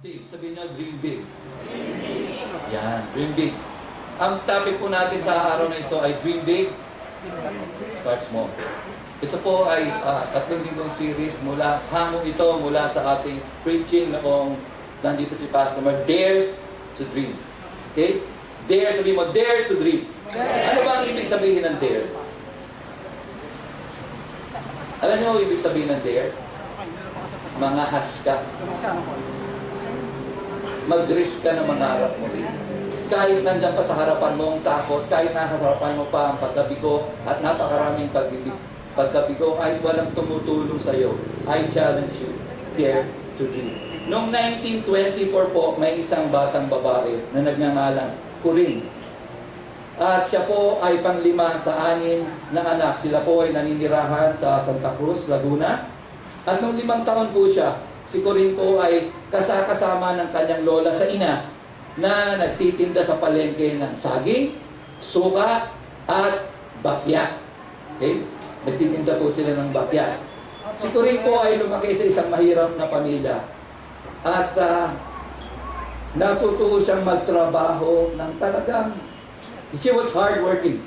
Big. Sabihin nyo, dream big. Yan, dream big. Ang topic po natin sa araw na ito ay dream big, start small. Ito po ay 3 linggong series mula, hamon ito mula sa ating preaching na kung nandito si Pastor Mark, Dare to Dream. Okay? Dare, sabihin mo, dare to dream. Ano ba ang ibig sabihin ng dare? Alam niyo ang ibig sabihin ng dare? Mangahas ka. Mag-risk ka na mangarap mo rin. Kahit nandyan pa sa harapan mo ang takot, kahit nasa harapan mo pa ang pagkabigo at napakaraming pagkabigo, kahit walang tumutulong sa iyo, I challenge you, dare to dream. Noong 1924 po, may isang batang babae na nagngangalan, Corinne. At siya po ay panglima sa 6 na anak. Sila po ay naninirahan sa Santa Cruz, Laguna. At noong 5 taon po siya, si Corinne po ay kasama ng kanyang lola sa ina na nagtitinda sa palengke ng saging, suka, at bakya. Okay? Nagtitinda po sila ng bakya. Si Corinne po ay lumaki sa isang mahirap na pamilya. At natuto siyang magtrabaho ng talagang, she was hardworking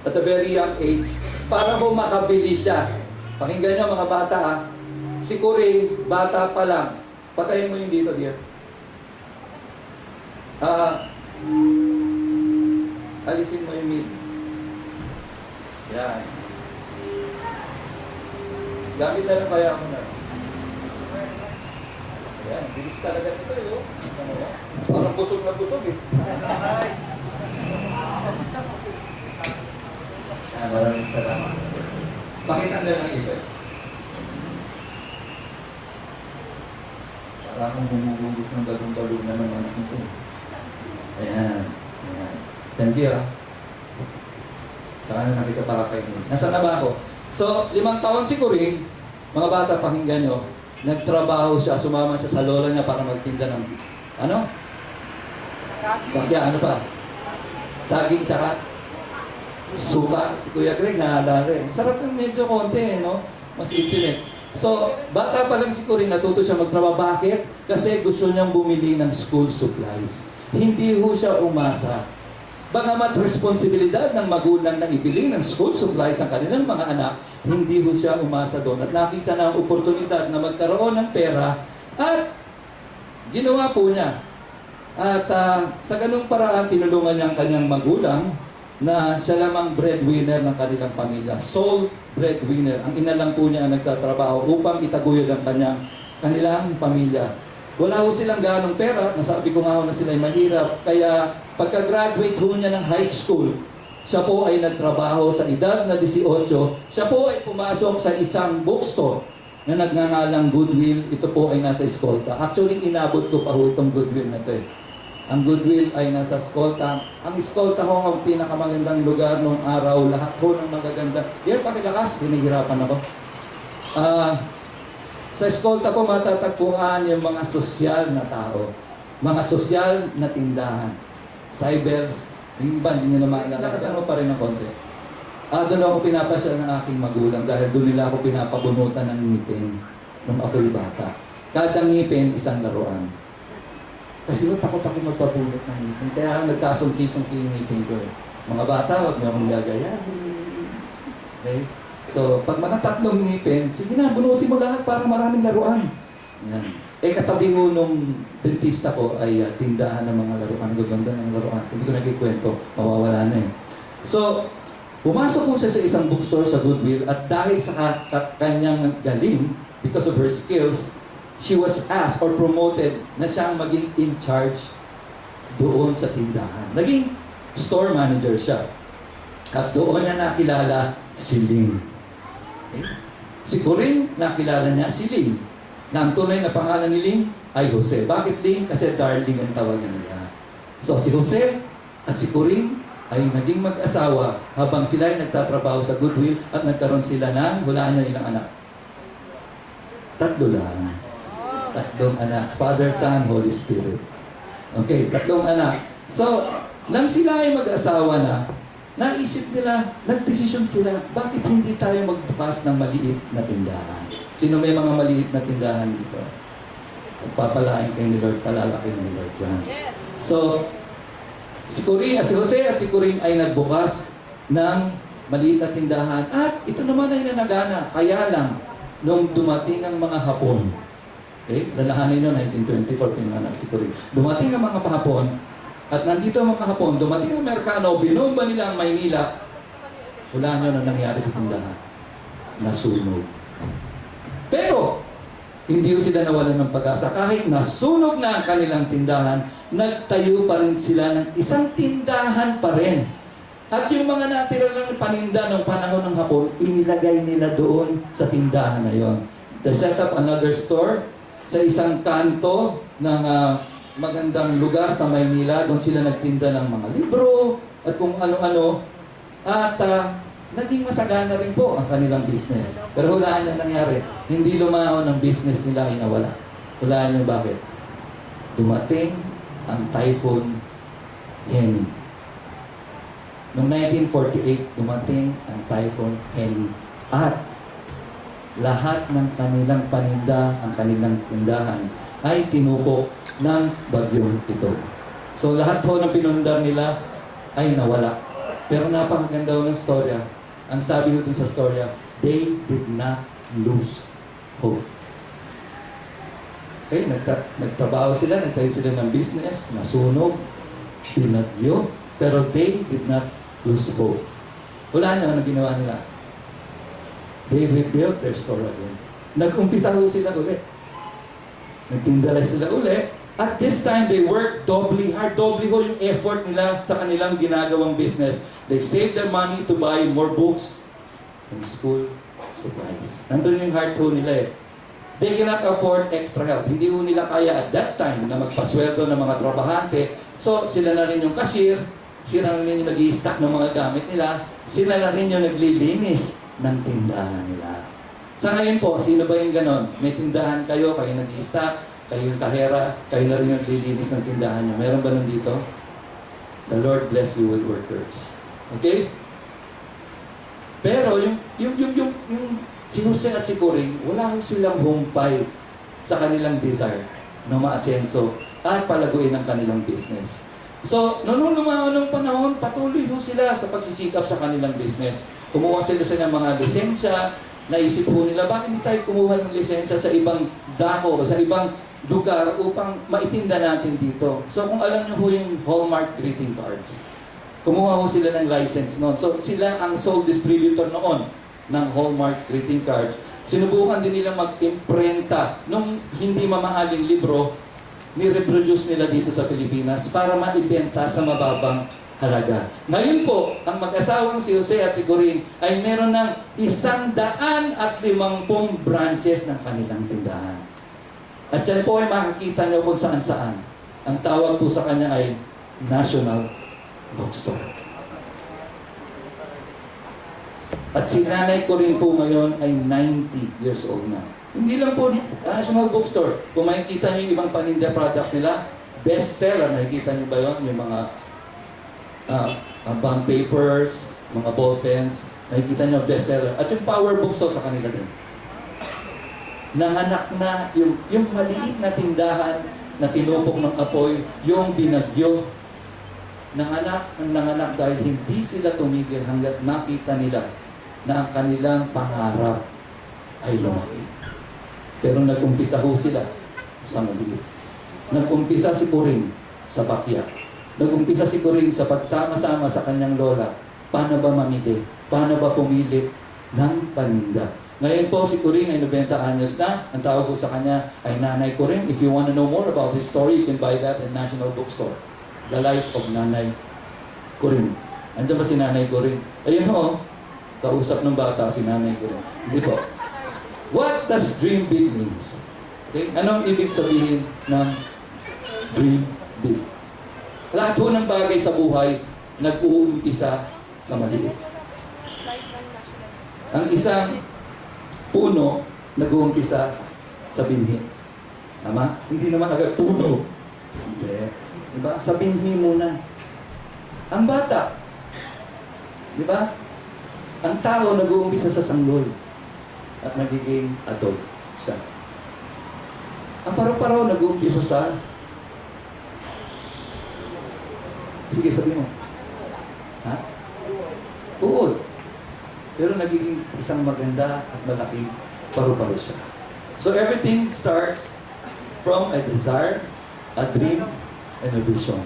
at a very young age para po makabili siya. Pakinggan niyo mga bata ha. Si Corinne, bata pa lang. Patayin mo yung dito, dear. Alisin mo yung mid. Yan. Gamit na lang kaya ako na. Yan, bilis talaga ito eh. Oh. Parang busog na busog eh. Maraming salamat. Pakita na lang effects. Para akong humugugot ng galong-galong na naman ito. Ayan. Ayan. Thank you ah. Tsaka na nakita para kayo. Nasaan na ba ako? So, 5 taon si Corinne, mga bata, pakinggan nyo, nagtrabaho siya, sumama siya sa lola niya para magtinda ng, ano? Bakya, ano pa? Saging, tsaka suka. Si Kuya Greg, naalala rin. Sarap yung medyo konti, no? Mas intimate. So, bata pa lang si Corinne, natuto siya magtrabaho. Bakit? Kasi gusto niyang bumili ng school supplies. Hindi ho siya umasa. Bagamat responsibilidad ng magulang na ibili ng school supplies ng kanilang mga anak, hindi ho siya umasa doon. At nakita na ang oportunidad na magkaroon ng pera at ginawa po niya. At sa ganung paraan, tinulungan niya ang kanyang magulang na siya lamang breadwinner ng kanilang pamilya. Sole breadwinner. Ang ina lang po niya ang nagtatrabaho upang itaguyod ang kanilang pamilya. Wala ho silang ganong pera. Nasabi ko nga ho na sila ay mahirap. Kaya pagka-graduate ho niya ng high school, siya po ay nagtrabaho sa edad na 18. Siya po ay pumasok sa isang bookstore na nagngangalang Goodwill. Ito po ay nasa Escolta. Actually, inabot ko pa ho itong Goodwill na ito eh. Ang Goodwill ay nasa Escolta. Ang Escolta ho ang pinakamagandang lugar noong araw. Lahat ho ng magaganda. Dear, pakilakas, hinihirapan ako. Sa Escolta po matatagpuan yung mga sosyal na tao. Mga sosyal na tindahan. Cybers, yung iba, hindi nyo na maalala. Nakasama pa rin ng konti. Doon ako pinapasyal ng aking magulang dahil doon nila ako pinapabunutan ng ngipin nung ako'y bata. Kada ngipin, isang laruan. Kasi takot ako magpabunot ng ngipin. Kaya nagkasungki-sungki yung ngipin ko eh. Mga bata, huwag niyo akong gagayahin. Okay? So, pag mga 3 ngipin, sige na, bunutin mo lahat para maraming laruan. Yan. Katabi ko nung dentista ko ay tindahan ng mga laruan. Gaganda ng laruan. Hindi ko nagkikwento, mawawala na eh. So, pumasok po siya sa isang bookstore sa Goodwill at dahil sa kanyang galing, because of her skills, she was asked or promoted na siyang maging in charge doon sa tindahan. Naging store manager siya. At doon niya nakilala si Ling. Okay? Si Corinne, nakilala niya si Ling. Na ang tunay na pangalan ni Ling ay Jose. Bakit Ling? Kasi darling ang tawagan niya. So si Jose at si Corinne ay naging mag-asawa habang sila ay nagtatrabaho sa Goodwill at nagkaroon sila ng, hulaan niya ilang anak? 3 lang. 3 anak. Father, Son, Holy Spirit. Okay, 3 anak. So, nang sila ay mag-asawa na, naisip nila, nagdesisyon sila, bakit hindi tayo magbukas ng maliit na tindahan? Sino may mga maliit na tindahan dito? Pagpapalain kayo ni Lord, palalaki ni Lord dyan. So, si Jose at si Corinne ay nagbukas ng maliit na tindahan. At ito naman ay nanagana. Kaya lang, nung dumating ang mga Hapon, okay, lalahanin nyo, 1924, pinanganak si Corinne. Dumating ang mga Hapon, at nandito ang mga Hapon, dumating ang Amerikano, binomba nila ang Maynila. Wala nyo na nangyari sa tindahan. Nasunog. Pero, hindi sila nawalan ng pag-asa. Kahit nasunog na ang kanilang tindahan, nagtayo pa rin sila ng isang tindahan pa rin. At yung mga natira lang paninda ng panahon ng Hapon, inilagay nila doon sa tindahan na yon. They set up another store sa isang kanto ng magandang lugar sa Maynila. Doon sila nagtinda ng mga libro at kung ano-ano. At naging masagana rin po ang kanilang business. Pero hulaan niyo nangyari. Hindi lumaon ang business nila ay nawala. Hulaan niyo bakit? Dumating ang Typhoon Henny. Noong 1948, dumating ang Typhoon Henny. At lahat ng kanilang paninda, ang kanilang tindahan, ay tinupok ng bagyong ito. So lahat po ng pinundar nila ay nawala. Pero napakaganda ng storya. Ang sabi ko dun sa storya, they did not lose hope. Okay, nagtrabaho sila, nagtayo sila ng business, nasunog, binagyo, pero they did not lose hope. Wala na ang ginawa nila. They rebuilt their store again. Nag-umpisa ho sila ulit. Nagtindalay sila ulit. At this time, they worked doubly hard. Doubly ho yung effort nila sa kanilang ginagawang business. They saved their money to buy more books and school supplies. Nandun yung heart ho nila eh. They cannot afford extra help. Hindi ho nila kaya at that time na magpasweldo ng mga trabahante. So, sila na rin yung cashier, sila na rin yung nag-i-stock ng mga gamit nila, sila na rin yung naglilinis ng tindahan nila. Sa ngayon po, sino ba yung ganon? May tindahan kayo, kayo nag-i-stock, kayo yung kahera, kayo na rin yung naglilinis ng tindahan nyo. Meron ba nun dito? The Lord bless you with workers. Okay? Pero yung si Jose at si Corinne, wala ko silang humpay sa kanilang desire na maasenso at palaguin ang kanilang business. So, nung lumaon ng panahon, patuloy ho sila sa pagsisikap sa kanilang business. Kumuha sila ng mga lisensya, naisip po nila, bakit hindi tayo kumuha ng lisensya sa ibang dako, sa ibang lugar upang maitinda natin dito. So, kung alam niyo ho yung Hallmark greeting cards, kumuha ho sila ng license noon. So, sila ang sole distributor noon ng Hallmark greeting cards. Sinubukan din nila mag-imprenta nung hindi mamahaling libro, ni-reproduce nila dito sa Pilipinas para maibenta sa mababang halaga. Ngayon po, ang mag-asawang si Jose at si Corinne ay meron ng 150 branches ng kanilang tindahan. At yan po ay makikita niyo kung saan-saan. Ang tawag po sa kanya ay National Bookstore. At si nanay ko rin po ngayon ay 90 years old na. Hindi lang po National Bookstore. Kung makikita niyo yung ibang paninda products nila, bestseller, nakikita niyo ba yun? Yung mga bond papers, mga ball pens, nakikita niyo bestseller. At yung power books sa kanila din. Nanganak na yung maliit na tindahan na tinupok ng apoy, yung binagyo. Nanganak dahil hindi sila tumigil hanggat nakita nila na ang kanilang pangarap ay lumaki. Pero nag-umpisa ho sila sa maliit. Nag-umpisa si Corinne sa bakya. Nag-umpisa si Corinne sa pagsama-sama sa kanyang lola. Paano ba mamili? Paano ba pumili ng paninda? Ngayon po si Corinne ay 90 anyos na. Ang tawag ko sa kanya ay Nanay Corinne. If you want to know more about his story, you can buy that at National Bookstore. The Life of Nanay Corinne. Andiyan ba si Nanay Corinne? Ayun ho, kausap ng bata si Nanay Corinne. Hindi po. What does dream big means? Okay? Anong ibig sabihin ng dream big? Lahat ho ng bagay sa buhay nag-uumpisa sa maliit. Ang isang puno nag-uumpisa sa binhi. Tama? Hindi naman agad puno. Hindi. Diba? Sa binhi muna. Ang bata. Diba? Ang tao nag-uumpisa sa sanggol at nagiging adult siya. Ang paru-paro nag-uumpisa sa... Sige, sabi mo. Ha? Uod. Pero nagiging isang maganda at malaking paru-paro siya. So everything starts from a desire, a dream, and a vision.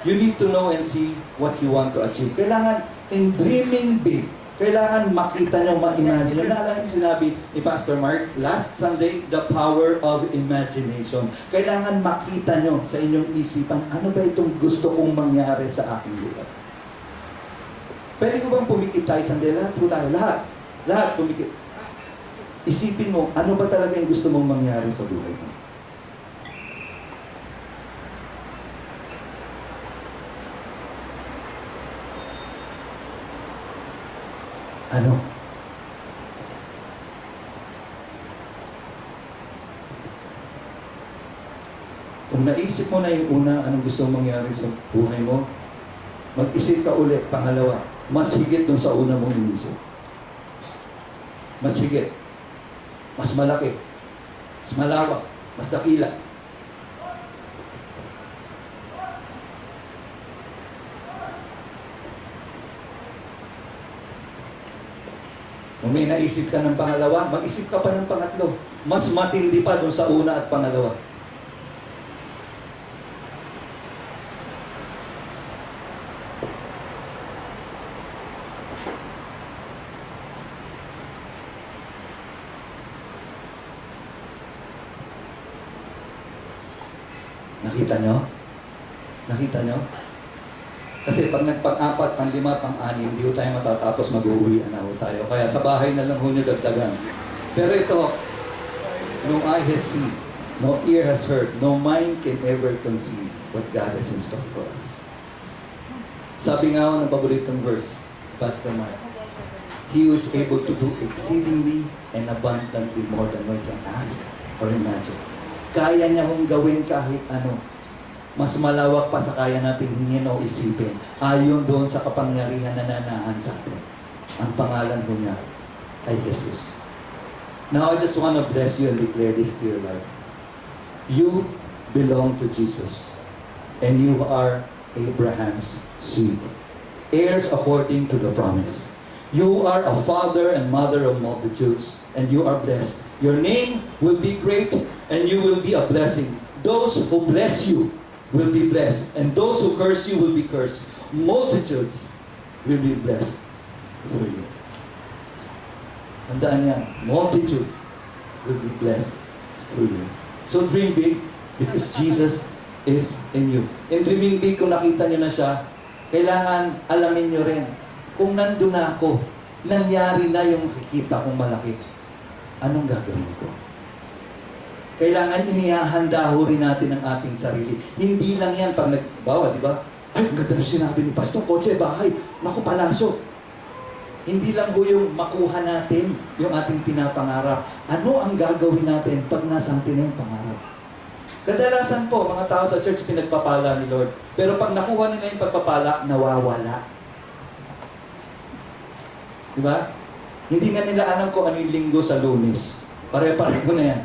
You need to know and see what you want to achieve. Kailangan, in dreaming big, kailangan makita nyo, ma-imagine nyo. Naalala yung sinabi ni Pastor Mark last Sunday, the power of imagination. Kailangan makita nyo sa inyong isipan, ano ba itong gusto kong mangyari sa aking buhay? Pwede ko bang pumikit tayo sandali? Lahat po tayo. Lahat pumikit. Isipin mo, ano ba talaga yung gusto mong mangyari sa buhay mo? Ano? Kung naisip mo na yung una, anong gusto mong mangyari sa buhay mo, mag-isip ka ulit, pangalawa, mas higit dun sa una mong inisip. Mas higit. Mas malaki. Mas malawak. Mas dakila. Kung may naisip ka ng pangalawa, mag-isip ka pa ng pangatlo. Mas matindi pa dun sa una at pangalawa. Nakita nyo? Nakita nyo? Kasi pag nagpang-apat, pang-lima, pang-anim, hindi ho tayo matatapos, mag-uwian na ho tayo. Kaya sa bahay na lang ho nyo dagdagan. Pero ito, no eye has seen, no ear has heard, no mind can ever conceive what God has in store for us. Sabi nga ho ng paboritong verse, Pastor Mark, He was able to do exceedingly and abundantly more than we can ask or imagine. Kaya niya hong gawin kahit ano. Mas malawak pa sa kaya nating hingin o isipin. Ayon doon sa kapangyarihan na nanahan sa atin. Ang pangalan ko niya ay Jesus. Now I just want to bless you and declare this to your life. You belong to Jesus. And you are Abraham's seed. Heirs according to the promise. You are a father and mother of multitudes. And you are blessed. Your name will be great and you will be a blessing. Those who bless you will be blessed, and those who curse you will be cursed. Multitudes will be blessed through you. Tandaan yan, multitudes will be blessed through you. So dream big because Jesus is in you. In dreaming big, kung nakita nyo na siya, kailangan alamin nyo rin, kung nandun na ako, nangyari na yung nakikita kong malaki, anong gagawin ko? Kailangan inihahanda ho rin natin ang ating sarili. Hindi lang yan pag nagbawa, di ba? Ay, ang ganda nung sinabi ni Pastor, kotse, bahay, naku, palasyo. Hindi lang ho yung makuha natin yung ating pinapangarap. Ano ang gagawin natin pag nasa atin na yung pangarap? Kadalasan po, mga tao sa church pinagpapala ni Lord. Pero pag nakuha nila yung pagpapala, nawawala. Di ba? Hindi nga nila alam kung ano yung linggo sa Lunes. Pare-pareho na yan.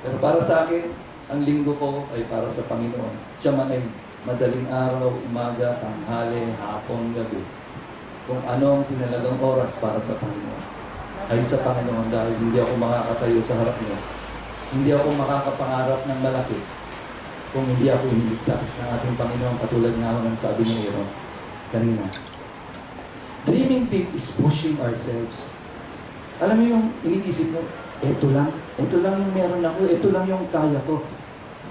Pero para sa akin, ang linggo ko ay para sa Panginoon. Siya man ay madaling araw, umaga, tanghali, hapon, gabi. Kung ano ang tinalagang oras para sa Panginoon. Ay sa Panginoon dahil hindi ako makakatayo sa harap niya. Hindi ako makakapangarap ng malaki kung hindi ako iniligtas ng ating Panginoon katulad nga ng sabi ni Aaron kanina. Dreaming big is pushing ourselves. Alam mo yung iniisip mo, ito lang yung meron ako, ito lang yung kaya ko.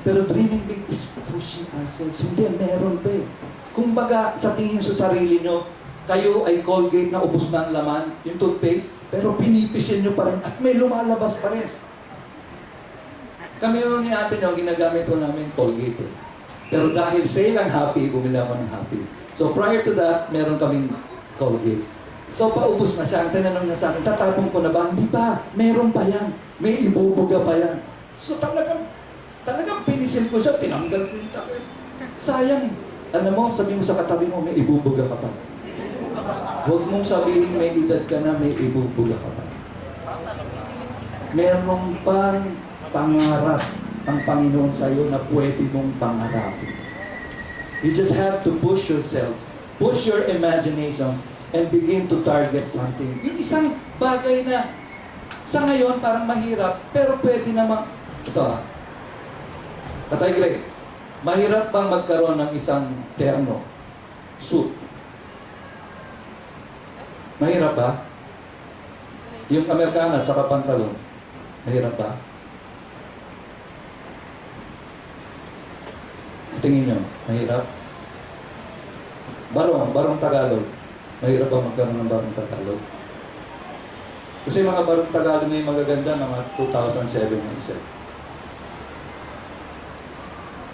Pero dreaming big is pushing ourselves. Hindi, meron pa eh. Kumbaga, sa tingin nyo sa sarili nyo, kayo ay Colgate na ubos na ang laman, yung toothpaste, pero pinipisil nyo pa rin at may lumalabas pa rin. Kami yung ni ate nyo, ginagamit ko namin Colgate eh. Pero dahil sale ang Happy, bumili ako ng Happy. So prior to that, meron kaming Colgate. So paubos na siya. Ang tinanong niya sa akin, tatapon ko na ba? Hindi pa. Meron pa yan. May ibubuga pa yan. So talagang pinisil ko siya, tinanggal ko yung takip. Sayang eh. Alam mo, sabi mo sa katabi mo, may ibubuga ka pa. Huwag mong sabihin may edad ka na, may ibubuga ka pa. Meron pang pangarap ang Panginoon sa iyo na pwede mong pangarapin. You just have to push yourselves, push your imaginations, and begin to target something. Yung isang bagay na sa ngayon parang mahirap, pero pwede namang, ito Katay Greg, mahirap bang magkaroon ng isang terno, suit? Mahirap ba? Yung Amerikana at saka pantalon, mahirap ba? Tingin nyo, mahirap? Barong Tagalog. Mahirap ba magkaroon ng barong Tagalog? Kasi mga barong Tagalog na yung magaganda, mga 2007 na isa.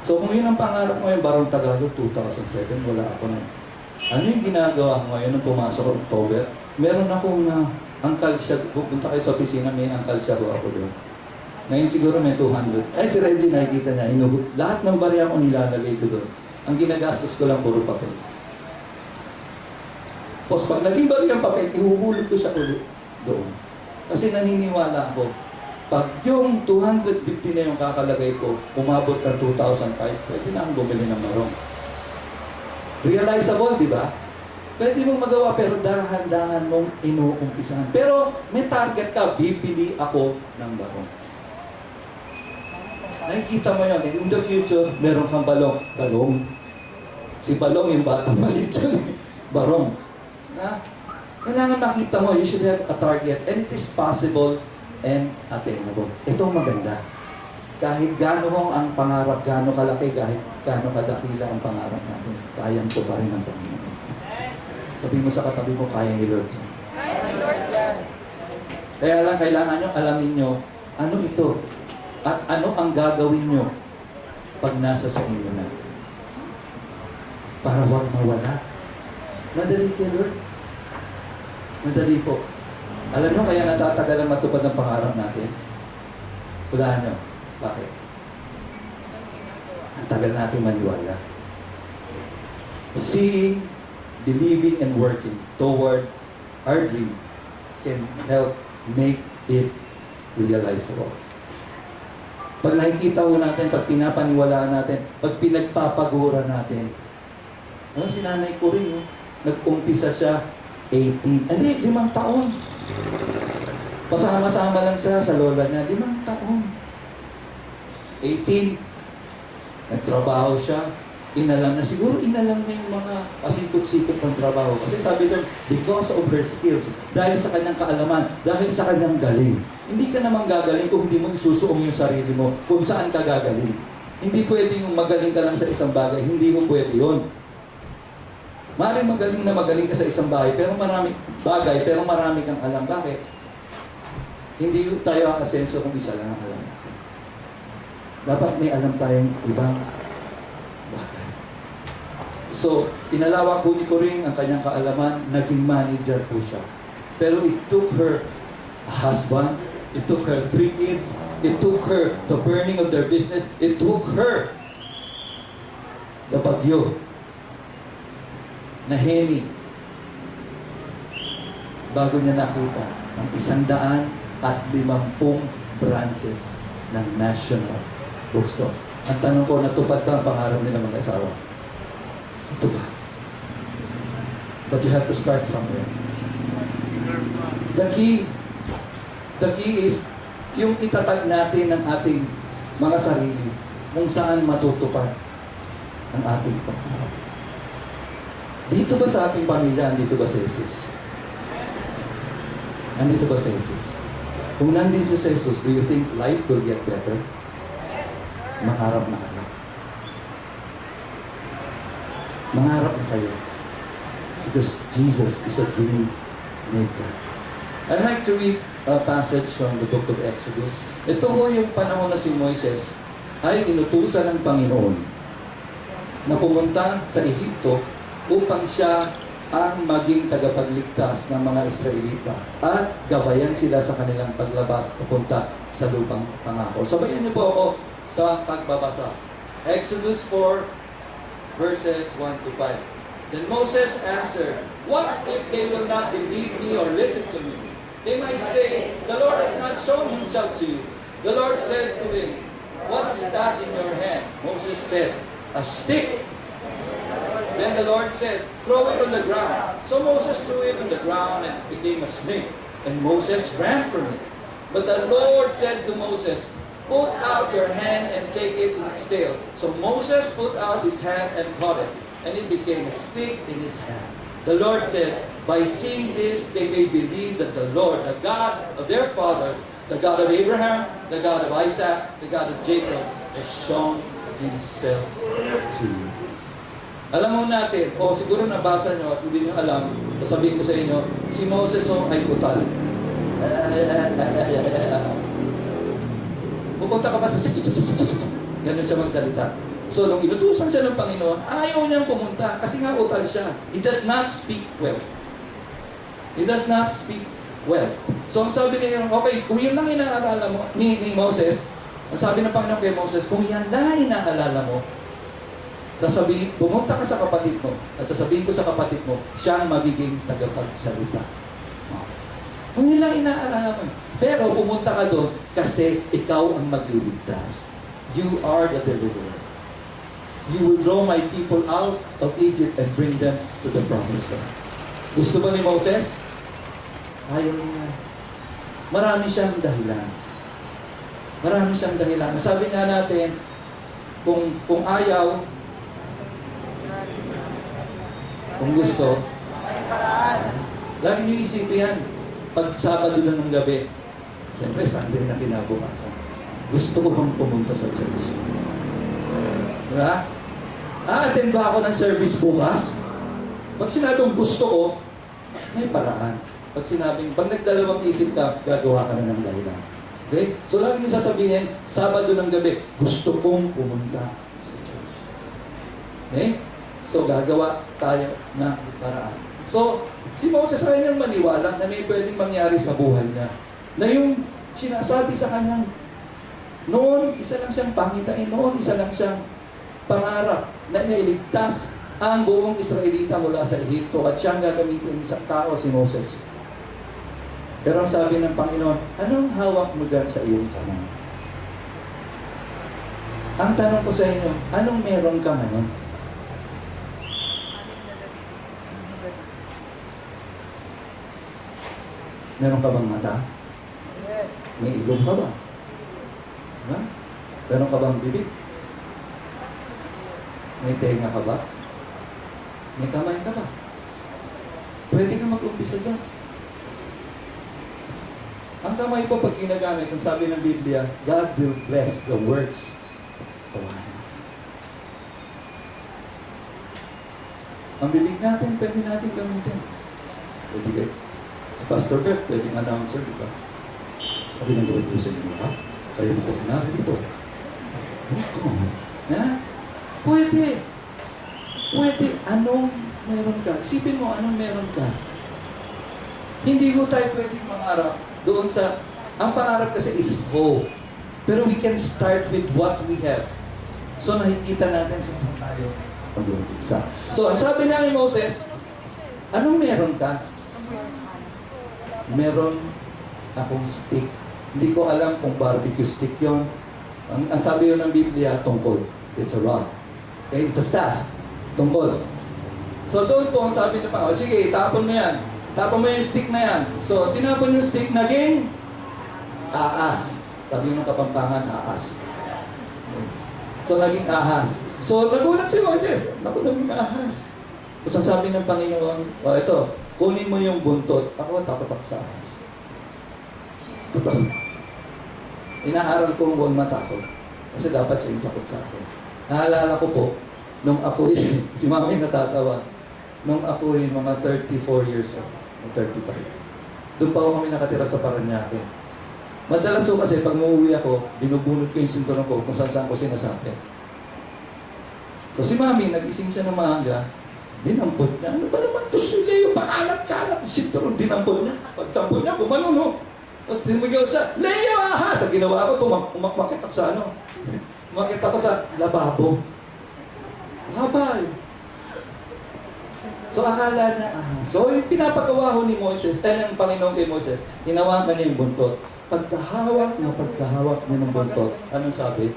So kung yun ang pangarap mo yung barong Tagalog, 2007, wala ako na. Ano yung ginagawa ko ngayon nung pumasok ko October? Meron akong angkal siya, pupunta kayo sa opisina, may angkal siya ako doon. Ngayon siguro may 200. Ay, si Reggie nakikita niya, lahat ng barya ko nilalagay ko doon. Ang ginagastos ko lang puro papel. Tapos pag naging barya ang papel, ihuhulog ko siya ulit doon. Kasi naniniwala ako, pag yung 250 na yung kakalagay ko, umabot ng 2,005, pwede na akong bumili ng marong. Realizable, di ba? Pwede mong magawa, pero dahan-dahan mong inuumpisahan. Pero may target ka, bibili ako ng barong. Nakikita mo yun, in the future, meron kang balong. Si balong yung bata maliit yun. Barong. Kailangan makita mo, you should have a target, and it is possible and attainable. Ito ang maganda. Kahit gaano ang pangarap, gaano kalaki, kahit gaano kadakila ang pangarap natin, kayang ko pa rin ang Panginoon. Sabihin mo sa katabi mo, kaya ni Lord yan. Kaya ni Lord yan. Kaya lang, kailangan nyo, alamin nyo, ano ito? At ano ang gagawin nyo pag nasa sa inyo na? Para huwag mawala. Madali kay Lord. Madali po. Alam nyo, kaya natatagal ang matupad ng pangarap natin? Hulaan nyo. Bakit? Ang tagal natin maniwala. Seeing, believing, and working towards our dream can help make it realizable. Pag nakikita ko natin, pag pinapaniwalaan natin, pag pinagpapagura natin, ano si nanay ko rin, nag-umpisa siya 18, hindi, 5 taon. Pasama-sama lang siya sa lola niya, 5 taon. 18, nagtrabaho siya, inalam na, siguro inalam niya yung mga pasikot-sikot ng trabaho. Kasi sabi doon, because of her skills, dahil sa kanyang kaalaman, dahil sa kanyang galing. Hindi ka naman gagaling kung hindi mo isusuong yung sarili mo kung saan ka gagaling. Hindi pwede yung magaling ka lang sa isang bagay, hindi mo pwede yun. Maaaring magaling ka sa isang bagay, pero marami kang alam. Bakit? Hindi tayo ang asenso kung isa lang ang alam natin. Dapat may alam tayong ibang bagay. So, pinalawak ko ni Corinne ang kanyang kaalaman, naging manager po siya. Pero it took her a husband, it took her 3 kids, it took her the burning of their business, it took her the bagyo na Heni bago niya nakita ang 150 branches ng National Bookstore. Ang tanong ko, natupad ba ang pangarap nila mag-asawa? Natupad. But you have to start somewhere. The key is yung itatag natin ng ating mga sarili kung saan matutupad ang ating pangarap. Dito ba sa ating pamilya, andito ba si Jesus? Andito ba si Jesus? Kung nandito si Jesus, do you think life will get better? Mangarap na kayo. Mangarap na kayo. Because Jesus is a dream maker. I'd like to read a passage from the book of Exodus. Ito ho yung panahon na si Moises ay inutusan ng Panginoon na pumunta sa Ehipto upang siya ang maging tagapagligtas ng mga Israelita at gabayan sila sa kanilang paglabas papunta sa lupang pangako. Sabayan niyo po ako sa pagbabasa. Exodus 4 verses 1 to 5. Then Moses answered, "What if they will not believe me or listen to me? They might say, 'The Lord has not shown himself to you.' The Lord said to him, "What is that in your hand?" Moses said, "A stick." Then the Lord said, "Throw it on the ground." So Moses threw it on the ground and it became a snake. And Moses ran from it. But the Lord said to Moses, "Put out your hand and take it in its tail." So Moses put out his hand and caught it. And it became a stick in his hand. The Lord said, "By seeing this, they may believe that the Lord, the God of their fathers, the God of Abraham, the God of Isaac, the God of Jacob, has shown Himself to you." Alam mo natin, o siguro nabasa nyo at hindi nyo alam, sabihin ko sa inyo, si Moses ay putal. Pupunta ka pa sa ganun siya magsalita. So, nung inutusan siya ng Panginoon, ayaw niyang pumunta kasi nga utal siya. He does not speak well. He does not speak well. So, ang sabi niya, okay, kung yun lang inaalala mo, ni Moses, ang sabi ng Panginoon kay Moses, kung yan lang inaalala mo, sasabihin, pumunta ka sa kapatid mo, at sasabihin ko sa kapatid mo, siya ang magiging tagapagsalita. Kung yun lang inaalala mo. Pero pumunta ka doon kasi ikaw ang magliligtas. You are the deliverer. You will draw my people out of Egypt and bring them to the promised land. Gusto ba ni Moses? Ayaw niya. Marami siyang dahilan. Marami siyang dahilan. Sabi nga natin, kung ayaw, kung gusto, lagi niyo isipin yan. Pag Sabado lang ng gabi, siyempre Sunday na kinabukasan, gusto ko bang pumunta sa church? Diba? A-attend ba ako ng service bukas? Pag sinabing gusto ko, may paraan. Pag nagdalawang isip ka, gagawa ka na ng dahilan. Okay? So lagi niyo sasabihin, Sabado ng gabi, gusto kong pumunta sa church. Okay? So, gagawa tayo ng paraan. So, si Moses ay niyang maniwala na may pwedeng mangyari sa buhay niya. Na yung sinasabi sa kanyang, noon, isa lang siyang pangitain, noon, isa lang siyang pangarap na nailigtas ang buong Israelita mula sa Ehipto at siyang gagamitin isang tao, si Moses. Pero ang sabi ng Panginoon, anong hawak mo dyan sa iyong kamay? Ang tanong ko sa inyo, anong meron ka ngayon? Meron ka bang mata? Yes. May ilong ka ba? Diba? Meron ka bang bibig? May tenga ka ba? May kamay ka ba? Pwede ka mag-umpisa dyan. Ang kamay po pag ginagamit, ang sabi ng Biblia, God will bless the works of our hands. Ang bibig natin, pwede natin gamitin. Pwede kayo. Si Pastor Bert, pwedeng announcer, di ba? Pwede nang gawin ko sa inyo, ha? Kayo mo ko pinarito. Ha? Pwede. Pwede. Anong meron ka? Isipin mo, anong meron ka? Hindi ko tayo pwedeng mangarap doon sa... Ang pangarap kasi is hope. Pero we can start with what we have. So nakikita natin sa kung tayo pag-umpisa. So ang sabi na ni Moses, anong meron ka? Meron akong stick. Hindi ko alam kung barbecue stick yon. Ang sabi yun ng Biblia, tungkol. It's a rod. Okay? It's a staff. Tungkol. So doon po ang sabi ng Panginoon, sige, tapon mo yan. Tapon mo yung stick na yan. So tinapon yung stick, naging aas. Sabi ng Kapampangan, aas. So naging ahas. So nagulat si Moses, naku, naging ahas. Tapos ang sabi ng Panginoon, ito, kunin mo yung buntot. Ako, takot ako sa ahas. Totoo. Inaaral ko huwag matakot. Kasi dapat siya yung takot sa akin. Naalala ko po, nung ako si Mami natatawa, nung ako mga 34 years old, 35. Doon pa ako kami nakatira sa Paranaque. Madalas ko kasi pag muuwi ako, binubunot ko yung sinturon ko kung saan ko sinasabi. So si Mami, nagising siya ng maaga, dinampot niya. Ano ba naman ito si Leo? Pakalat-kalat. Sinturon, dinampot niya. Pagtampot niya, gumanon. Tapos tinigaw siya, Leo, aha! Sa ginawa ko, umakit ako sa ano. Umakit ako sa lababo. Habal. So akala niya, aha. So yung pinapagawa ko ni Moses, ng Panginoon kay Moses, hinawakan niya yung buntot. pagkahawak niya ng buntot, anong sabi?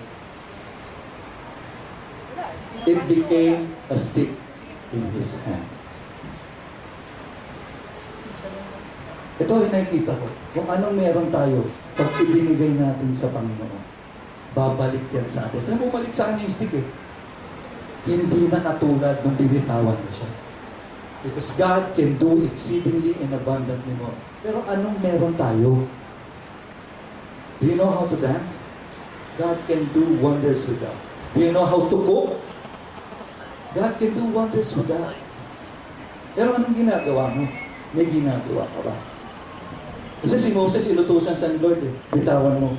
It became a stick in his hand. Ito ay nakikita ko. Kung anong meron tayo, pag ibinigay natin sa Panginoon, babalik yan sa atin. Kaya bumalik sa kanya yung stick eh. Hindi na katulad nung binitawan mo siya. Because God can do exceedingly and abundantly more. Pero anong meron tayo? Do you know how to dance? God can do wonders with that. Do you know how to cook? God can do wonders with that. Pero anong ginagawa mo? May ginagawa ka ba? Kasi si Moses, inutusan sa Lord eh. Bitawan mo.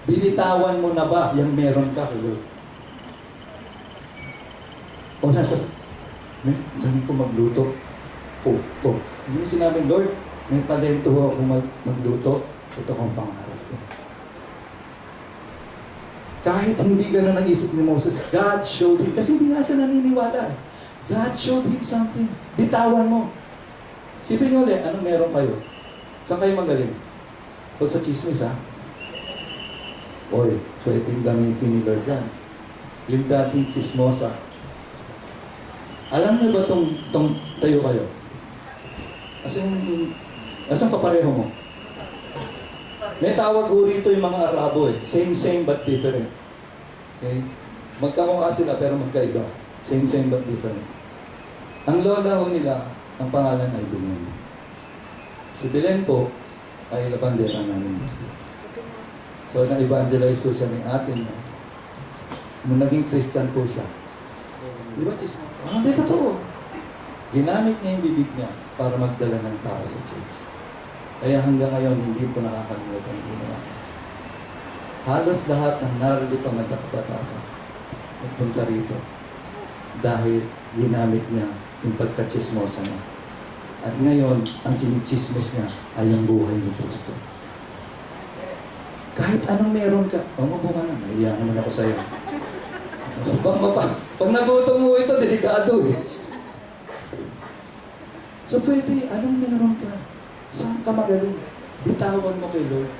Binitawan mo na ba yung meron ka kay Lord? O nasa, galing ko magluto. Hindi mo sinabi, Lord, may talento ako magluto. Ito kong pangarap ko. Kahit hindi gano'n ang isip ni Moses, God showed him. Kasi hindi nga siya naniniwala. God showed him something. Bitawan mo. Sipin nyo ulit, anong meron kayo? Saan kayo magaling? Huwag sa chismis, ha? Oy, pwedeng gamitin ni Lord yan. Yung dating chismosa. Alam niyo ba tong tayo kayo? Asang kapareho mo? May tawag ko rito yung mga Arabo eh. Same but different. Okay? Magkamukha sila pero magkaiba. Same but different. Ang lola ho nila, ang pangalan ay Belen. Si Belen po ay labandera namin. So, na-evangelize ko siya ni atin. Nung naging Christian po siya. Di ba, Chis? Hindi totoo. Ginamit niya yung bibig niya para magdala ng tao sa church. Kaya hanggang ngayon, hindi po nakakalimutan yung ginawa. Halos lahat ng narito ang nagkakabatasan. Nagpunta rito. Dahil ginamit niya yung pagkachismosa niya. At ngayon, ang chinichismos niya ay ang buhay ni Kristo. Kahit anong meron ka, mabuha ka na, naiya naman ako sa'yo. Pag nagutom mo ito, delikado eh. So pwede, anong meron ka? Saan ka magaling? Bitawan mo kay Lord.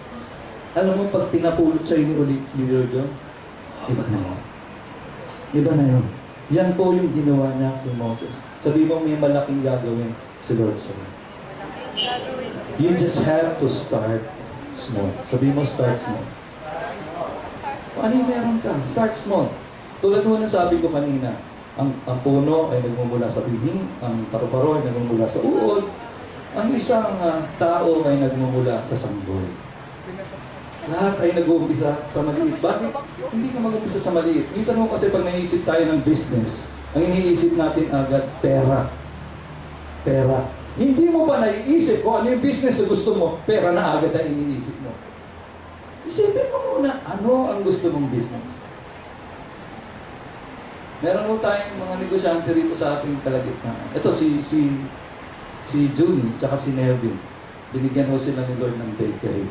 Alam mo, pag pinapulot sa'yo ni Lord yun, iba na yun. Iba na yun. Yan po yung ginawa niya kay Moses. Sabi mo, may malaking gagawin si Lord sa'yo. You just have to start small. Sabi mo, start small. Ano yung meron ka? Start small. Tulad mo na sabi ko kanina, ang puno ay nagmumula sa bibig, ang paru-paro ay nagmumula sa uod, ang isang tao ay nagmumula sa sanggol. Lahat ay nag-uumpisa sa maliit. Bakit? Hindi ka mag-uumpisa sa maliit. Minsan mo kasi pag naisip tayo ng business, ang iniisip natin agad, pera. Pera. Hindi mo pa naiisip kung ano yung business na gusto mo, pera na agad ang iniisip mo. Isipin mo muna, ano ang gusto mong business? Meron mo tayong mga negosyante rito sa ating kalagitnaan. Ito, si June, tsaka si Nevin. Binigyan ho sila ni Lord ng bakery.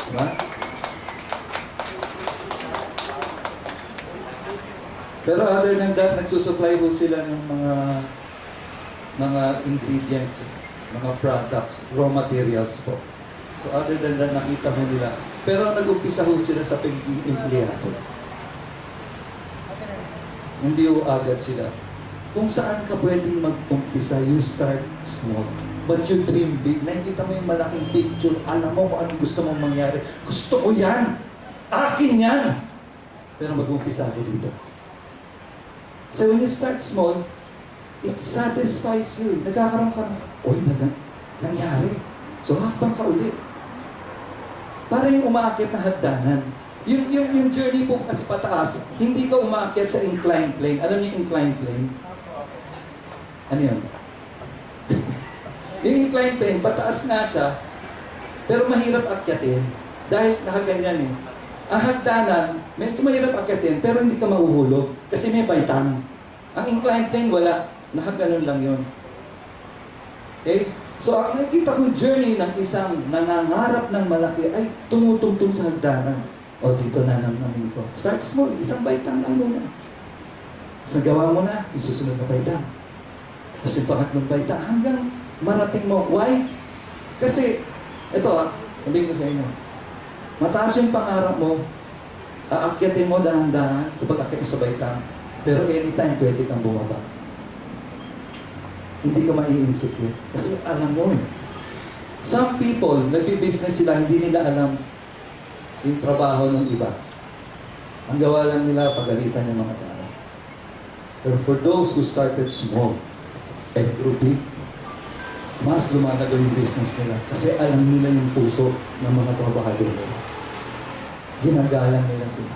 Diba? Pero other than that, nagsusupply ho sila ng mga ingredients, mga products, raw materials po. So other than that, nakita mo nila. Pero nag-umpisa ho sila sa pag-i-empleyado. Hindi ho agad sila. Kung saan ka pwedeng mag-umpisa, you start small. But you dream big. Nakikita mo yung malaking picture. Alam mo kung anong gusto mong mangyari. Gusto ko yan! Akin yan! Pero mag-umpisa ako dito. So when you start small, it satisfies you. Nagkakaroon ka ng, oy, nangyari. So hakbang ka ulit. Para yung umaakit na hagdanan. Yung journey po kasi pataas, hindi ka umaakit sa inclined plane. Alam niyo yung inclined plane? Ano yun? Yung inclined plane, pataas nga siya, pero mahirap akyatin. Dahil nakaganyan eh. Ang hagdanan, medyo mahirap akyatin, pero hindi ka mahuhulog. Kasi may baitang. Ang inclined plane, wala. Nakaganon lang yun. Okay? So, ang nakikita kong journey ng isang nangangarap ng malaki ay tumutungtong sa hagdanan. O, dito na namin ko. Start small. Isang baitang lang muna. Tapos nagawa mo na, isusunod na baitang. Tapos yung pangatlong baitang, hanggang marating mo. Why? Kasi, ito Sabihin ko sa inyo, mataas yung pangarap mo, aakyatin mo dahan-dahan sa pag-akyat mo sa baitang, pero anytime pwede kang bumaba. Hindi ka mai-insecure. Kasi alam mo eh. Some people, nagbi-business sila, hindi nila alam yung trabaho ng iba. Ang gawa lang nila, pagalitan yung mga tao. Pero for those who started small and grew big, mas lumalago yung business nila. Kasi alam nila yung puso ng mga trabahador nila. Ginagalang nila sila.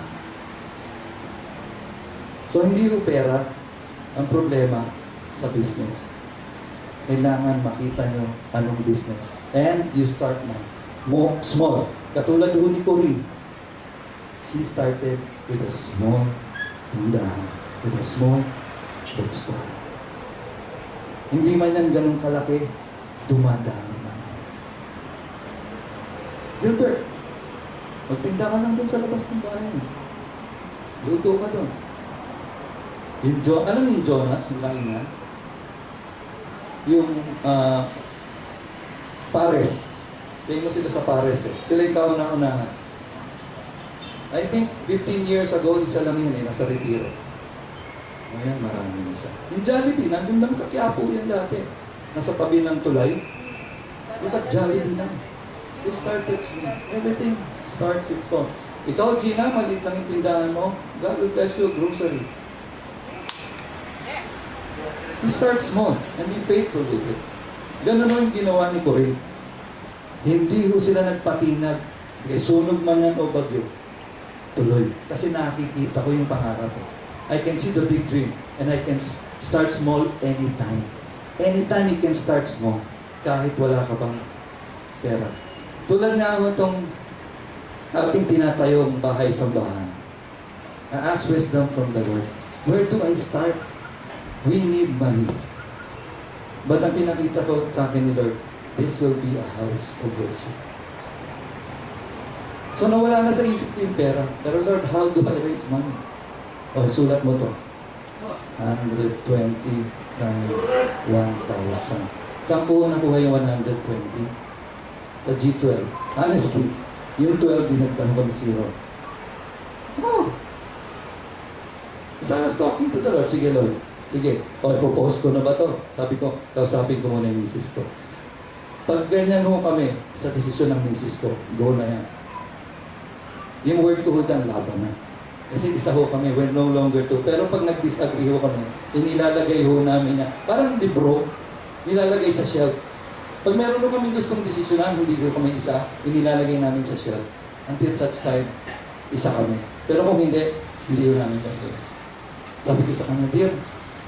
So hindi yung pera ang problema sa business. Kailangan makita nyo anong business. And you start now. Small. Katulad ho ni Corinne. She started with a small tindahan. With a small bookstore. Hindi man yan ganun kalaki, dumadami naman. Gilbert, magtinda ka lang dun sa labas ng bahay. Luto ka dun. Alam mo yung Jonas, yung kaingan? Yung Pares. Famous sila sa Pares eh. Sila yung kauna-unahan. I think 15 years ago, isa lang yun eh, nasa retiro. Ngayon, marami na siya. Yung Jollibee, nandun lang sa Quiapo yan dati. Nasa tabi ng tulay. Look at Jollibee na. It started small. Everything starts with small. Ikaw, Gina, maliit lang yung tindahan mo. God will bless you, grocery. You start small and be faithful with it. Ganun yung ginawa ni Corinne. Hindi ho sila nagpatinag. Sunog man yan o bagyo. Tuloy. Kasi nakikita ko yung pangarap ko. I can see the big dream and I can start small anytime. Anytime you can start small. Kahit wala ka bang pera. Tulad nga ako itong ating tinatayong bahay-sambahan. I ask wisdom from the Lord. Where do I start? We need money. But ang pinakita ko sa akin ni Lord, this will be a house of worship. So nawala na sa isip ko yung pera. Pero Lord, how do I raise money? O, sulat mo to. 120 times 1,000. Saan ko nakuha yung 120? Sa G12. Honestly, yung 12 dinagdan ko ng 0. Oh! So I was talking to the Lord. Sige, Lord. Sige. O, ipopost ko na ba to? Sabi ko, kausapin ko muna yung misis ko. Pag ganyan ho kami sa desisyon ng misis ko, go na yan. Yung word ko ho dyan, laban na. Kasi isa ho kami, we're no longer two. Pero pag nag-disagree ho kami, inilalagay ho namin niya. Parang libro, nilalagay sa shelf. Pag meron ho kami gustong desisyonan, hindi ho kami isa, inilalagay namin sa shelf. Until such time, isa kami. Pero kung hindi, hindi ho namin gagawin. Sabi ko sa kanya, dear,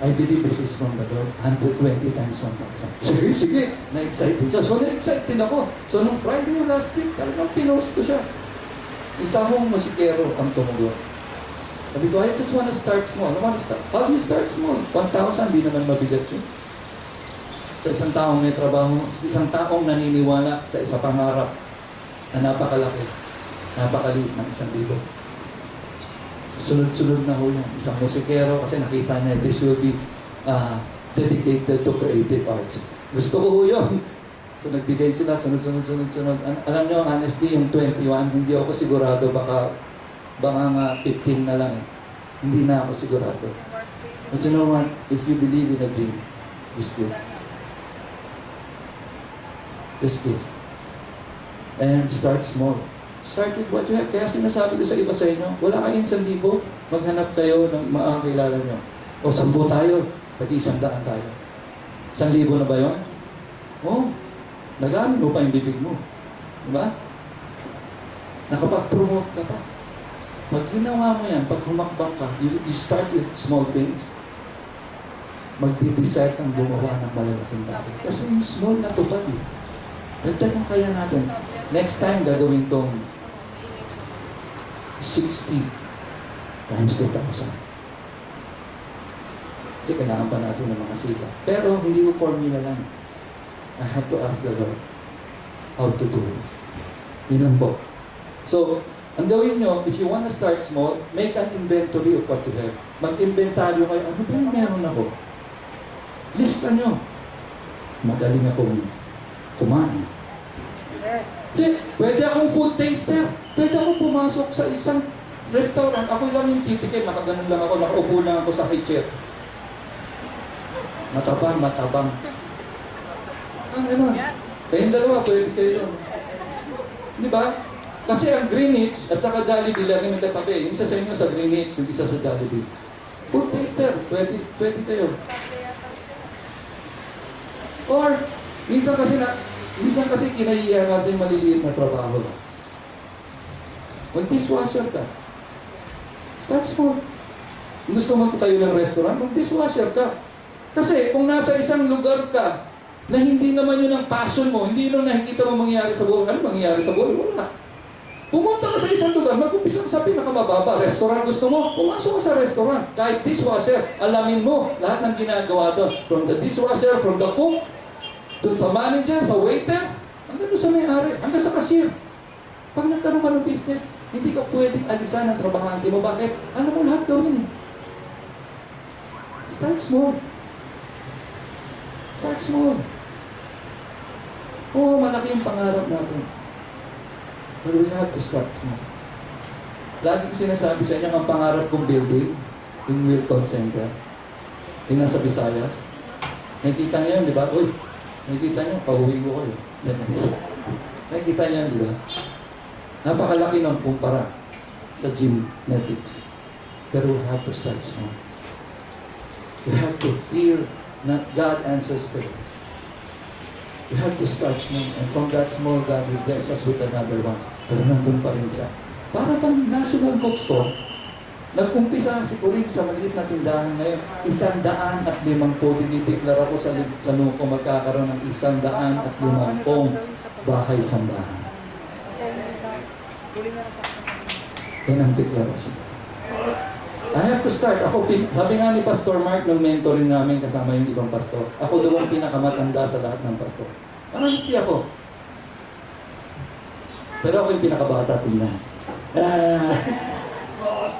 I believe this is from the Lord. 120 times 1,000. Sige, sige. Na-excite din siya. So, na-excite din ako. So, nung Friday yung last week, talagang pinost ko siya. Isa hong musikero ang tumugon. Sabi ko, I just want to start small. I want to start. How do you start small? 1,000, di naman mabigat yun. Sa isang taong may trabaho, isang taong naniniwala sa isang pangarap na napakalaki, napakaliit ng 1,000. Sunod-sunod na ho yan. Isang musikero kasi nakita niya, this will be dedicated to creative arts. Gusto ko ho yun. So nagbigay sila, sunod. Alam niyo, honestly, yung 21, hindi ako sigurado, baka nga 15 na lang eh. Hindi na ako sigurado. But you know what? If you believe in a dream, just give. Just give. And start small. Start with what you have. Kaya sinasabi ko sa iba sa inyo, wala kayong 1,000, maghanap kayo ng makakilala nyo. O 10 tayo, tag-100 tayo. 1,000 na ba yun? Oh, nagamit mo pa yung bibig mo. Diba? Nakapag-promote ka pa. Pag ginawa mo yan, pag humakbang ka, you start with small things, magdi-decide kang gumawa ng malalaking bagay. Kasi yung small na tupad eh. Dagdag yung kaya natin. Next time, gagawin tong 60 times 2,000. Kasi kailangan pa natin ng mga sila. Pero hindi ko formula lang. I have to ask the Lord how to do it. Yun lang po. So, ang gawin nyo, if you want to start small, make an inventory of what you have. Mag-inventaryo kayo, ano ba yung meron ako? Lista nyo. Magaling ako kumain. Yes. Hindi, pwede akong food taster. Pwede akong pumasok sa isang restaurant. Ako lang yung titikim. Nakaganon lang ako. Nakaupo lang ako sa high chair. Matabang, matabang. Ano? Kayong dalawa, pwede kayo yun. Di ba? Kasi ang Greenwich at saka Jollibee lagi magkatabi. Yung isa sa inyo sa Greenwich, yung isa sa Jollibee. Food taster, pwede kayo. Or, minsan kasi kinahiya natin maliliit na trabaho. Kung dishwasher ka, start small. Kung gusto mo tayo ng restaurant, kung dishwasher ka. Kasi kung nasa isang lugar ka na hindi naman yun ang passion mo, hindi yun ang nakikita mo mangyayari sa buhay, ano mangyayari sa buhay? Wala. Pumunta ka sa isang lugar, mag-umpisa sa pinakamababa. Restaurant gusto mo, pumasok ka sa restaurant. Kahit dishwasher, alamin mo lahat ng ginagawa doon. From the dishwasher, from the cook, doon sa manager, sa waiter, hanggang doon sa may-ari, hanggang sa cashier. Pag nagkaroon ka ng business, hindi ka pwedeng alisan ng trabahante mo. Bakit? Alam mo lahat gawin eh. Start small. Start small. Oo, malaki yung pangarap natin. But we have to start small. Lagi ko sinasabi sa inyo, ang pangarap kong building, yung Wilcon Center, yung nasa Visayas. Nakikita niyo yun, di ba? Uy, nakikita niyo, pauwi ko kayo. Nakikita niyo yun, di ba? Napakalaki ng kumpara sa gymnetics. Pero we have to start small. We have to feel that God answers prayers. We have to start small. And from that small, God will bless us with another one. Pero nandun pa rin siya. Para pang National Bookstore, nag-umpisa si Corinne sa maliit na tindahan ngayon, 150. Dinideklara ko sa Nuko, magkakaroon ng 150 bahay-sambahan. Yan ang deklarasyon. I have to start. Sabi nga ni Pastor Mark nung mentoring namin kasama yung ibang pastor, ako daw ang pinakamatanda sa lahat ng pastor. Honestly ako. Pero ako yung pinakabata tingnan.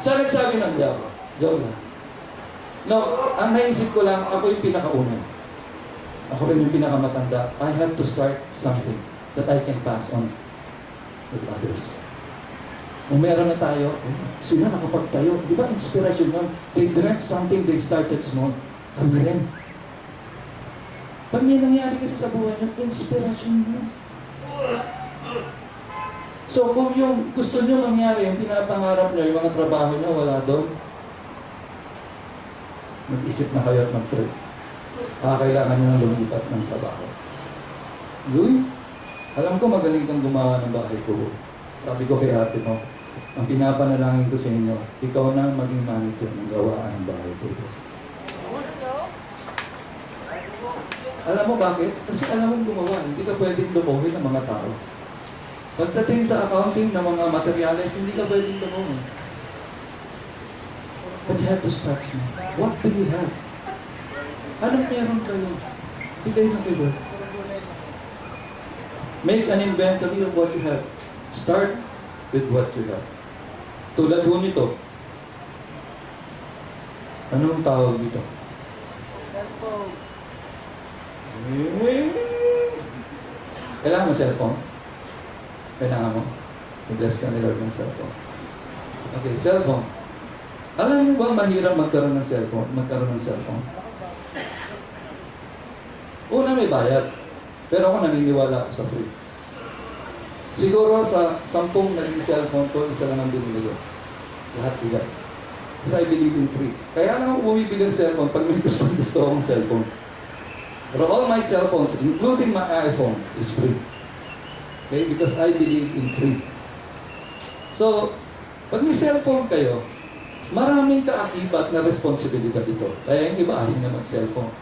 Siya nagsabi ng joke lang. No, ang naisip ko lang, ako yung pinakauna. Ako rin yung pinakamatanda. I have to start something that I can pass on with others. Kung meron na tayo, sila nakapagtayo. Di ba inspiration yun? They dreamt something, they started small. Kami rin. Pag may nangyari kasi sa buhay nyo, inspiration yun. So kung yung gusto nyo mangyari, yung pinapangarap nyo, yung mga trabaho nyo, wala doon, mag-isip na kayo at mag-trip. Kailangan nyo nang lumipat ng trabaho. Yun, alam ko magaling kang gumawa ng bahay ko. Sabi ko kay ate mo, ang pinapanalangin ko sa inyo, ikaw na maging manager ng gawaan ng bahay ko. Alam mo bakit? Kasi alam mong gumawa, hindi ka pwedeng lumuhin ng mga tao. Pagdating sa accounting ng mga materials, hindi ka pwedeng lumuhin. But you have to start small. What do you have? Anong meron kayo? Bigay na kayo. Make an inventory of what you have. Start with what you have. Tulad po nito. Anong tawag dito? Cellphone. Kailangan mo cellphone? Kailangan mo? I-bless ka ni Lord ng cellphone. Okay, cellphone. Alam mo ba mahirap magkaroon ng cellphone? Una may bayad. Pero ako naniniwala ako sa free. Siguro sa 10 naging cellphone ko, isa lang ang binili ko. Lahat bigay. Kasi I believe in free. Kaya lang ako bumibili ng cellphone pag may gusto akong cellphone. Pero all my cellphones, including my iPhone, is free. Okay? Because I believe in free. So, pag may cellphone kayo, maraming kaakibat na responsibilidad ito. Kaya yung iba, ayaw na mag-cellphone.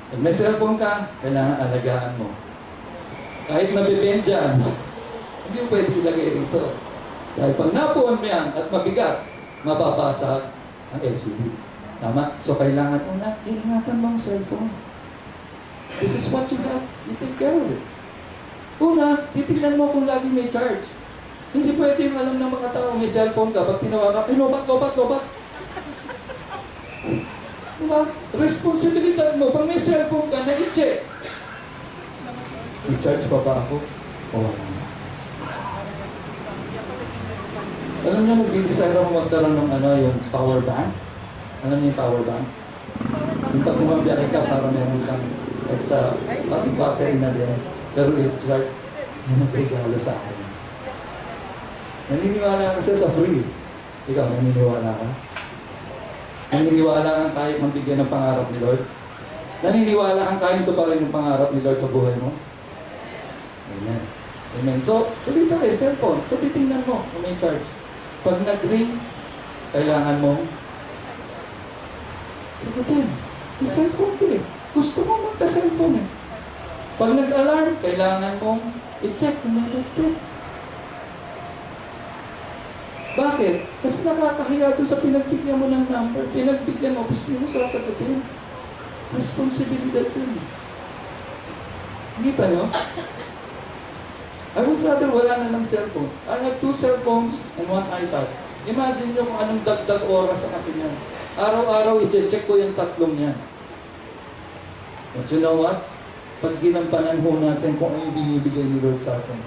Pag may cellphone ka, kailangan alagaan mo. Kahit nabibendyan, hindi mo pwede ilagay rito. Dahil pag napuan mo yan at mabigat, mababasag ang LCD. Tama? So kailangan una, iingatan mo ang cellphone. This is what you have. You take care of it. Una, titignan mo kung lagi may charge. Hindi pwede yung alam ng mga tao, may cellphone ka, pag tinawagan, lobat. Diba? Responsibilidad mo, pag may cellphone ka, na i-check. I-charge pa ba ako? O wala na? Alam niyo, nag-desire ako magkaroon ng yung power bank. Alam niyo yung power bank? Yung pag bumabiyahe ka para meron kang extra battery na din. Pero i-charge, yun ang regalo sa akin. Naniniwala kasi sa free. Ikaw, naniniwala ka? Naniniwala kang kahit mabigyan ng pangarap ni Lord? Naniniwala kang kahit tuparin yung pangarap ni Lord sa buhay mo? Amen. Amen. So, tuloy tayo, cellphone. So, titingnan mo kung may charge. Pag nag-ring, kailangan mong sagutin. May cellphone ko eh. Gusto mo magka-cellphone eh. Pag nag-alarm, kailangan mong i-check kung may text. Bakit? Kasi nakakahiya doon sa pinagbigyan mo ng number. Pinagbigyan mo, gusto mo sasagutin. Responsibilidad yun. Hindi ba, no? I would rather wala na ng cellphone. I have 2 cellphones and 1 iPad. Imagine nyo kung anong dagdag oras sa akin yan. Araw-araw, i-check ko yung 3 yan. But you know what? Pag ginampanan ho natin kung ano yung binibigay ni Lord sa atin.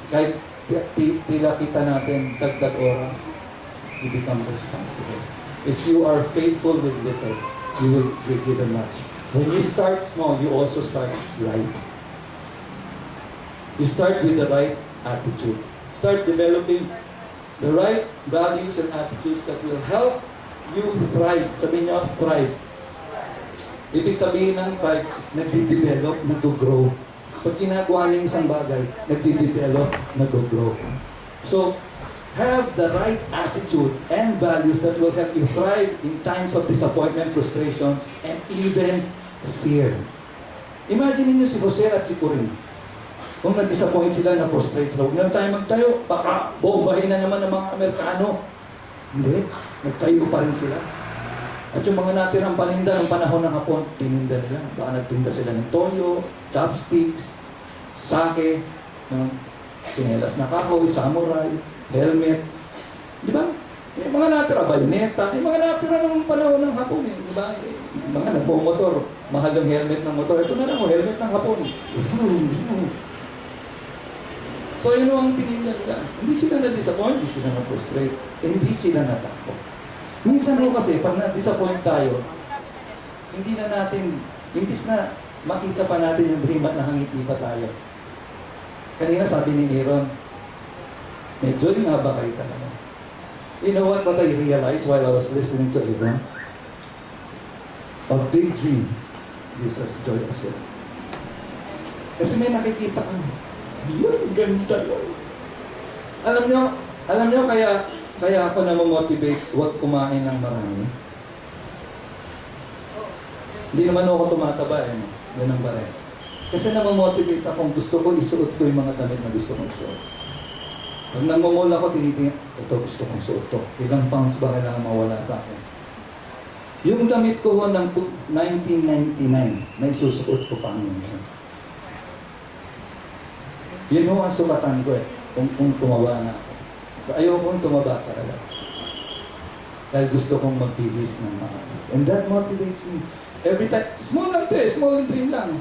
Kahit tila kita natin dagdag oras, you become responsible. If you are faithful with little, you will be given much. When you start small, you also start right. You start with the right attitude. Start developing the right values and attitudes that will help you thrive. Sabihin niyo, thrive. Ibig sabihin ng thrive, nagdi-develop, nag-grow. Pag ginagawa niyo isang bagay, nagdi-develop, nag-grow. So, have the right attitude and values that will help you thrive in times of disappointment, frustrations, and even fear. Imagine niyo si Jose at si Corinne. Kung na-disappoint sila, na-frustrate sila, huwag na tayo magtayo, baka bombahin na naman ng mga Amerikano. Hindi, nagtayo pa rin sila. At yung mga natirang paninda ng panahon ng hapon, tininda nila. Baka nagtinda sila ng toyo, chopsticks, sake, tsinelas na kahoy, samurai, helmet. Di ba? Yung mga natira, bayoneta, yung mga natira ng panahon ng hapon. Di ba? Yung mga nagpo-motor, mahal yung helmet ng motor. Ito na lang, helmet ng hapon. So yun ang tinignan nila. Hindi sila na-disappoint, hindi sila na-frustrate, hindi sila natakot. Minsan mo kasi, pag na-disappoint tayo, hindi na natin, imbis na makita pa natin yung dream at nakangiti pa tayo. Kanina sabi ni Aaron, may joy nga ba kayo talaga? You know what I realized while I was listening to Aaron? A big dream gives us joy as well. Kasi may nakikita ka. Yun, ganda yun. Alam nyo, kaya ako na-motivate, huwag kumain ng marami. Hindi naman ako tumataba eh. Yan ang bare. Kasi na-motivate akong gusto ko isuot ko yung mga damit na gusto kong isuot. Pag nangmumol ako, tinitingin, ito gusto kong suot to. Ilang pounds ba kailangan mawala sa akin? Yung damit ko ho ng 1999, na isusuot ko pa ngayon. Yun ho ang sukatan ko eh, kung tumaba na ako. Ayokong tumaba talaga. Dahil gusto kong magbihis ng maayos. And that motivates me. Every time, small lang to eh, small dream lang.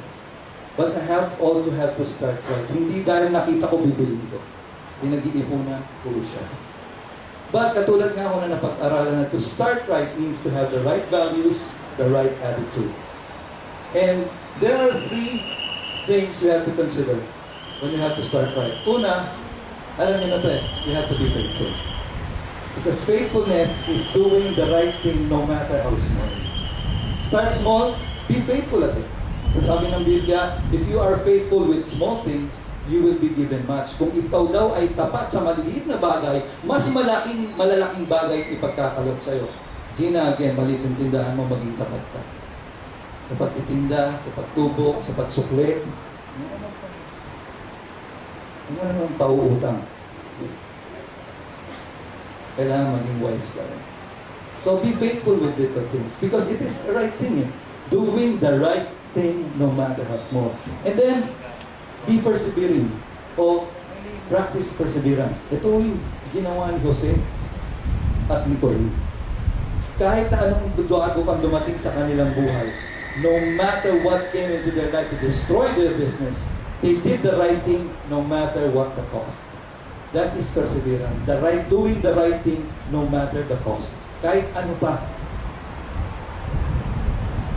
But I also have to start right. Hindi dahil nakita ko bibilin ko. Pinag-iipunan ko siya. But katulad nga ako na napag-aralan na to start right means to have the right values, the right attitude. And there are 3 things you have to consider when you have to start right. Una, alam niyo na to eh, you have to be faithful. Because faithfulness is doing the right thing no matter how small. Start small, be faithful at it. Sabi ng Biblia, if you are faithful with small things, you will be given much. Kung ikaw daw ay tapat sa maliliit na bagay, mas malalaking bagay ipagkakaloob sa'yo. Gina, again, maliit yung tindahan mo, maging tapat ka. Sa pagtitinda, sa pagtubok, sa pagsukli. Ano naman pauutang? Kailangan maging wise ka rin. So be faithful with little things because it is the right thing. Doing the right thing no matter how small. And then, be persevering o practice perseverance. Ito yung ginawa ni Jose at ni Corinne. Kahit na anong bago kang dumating sa kanilang buhay, no matter what came into their life to destroy their business, They did the right thing no matter what the cost. That is perseverance. Doing the right thing no matter the cost. Kahit ano pa.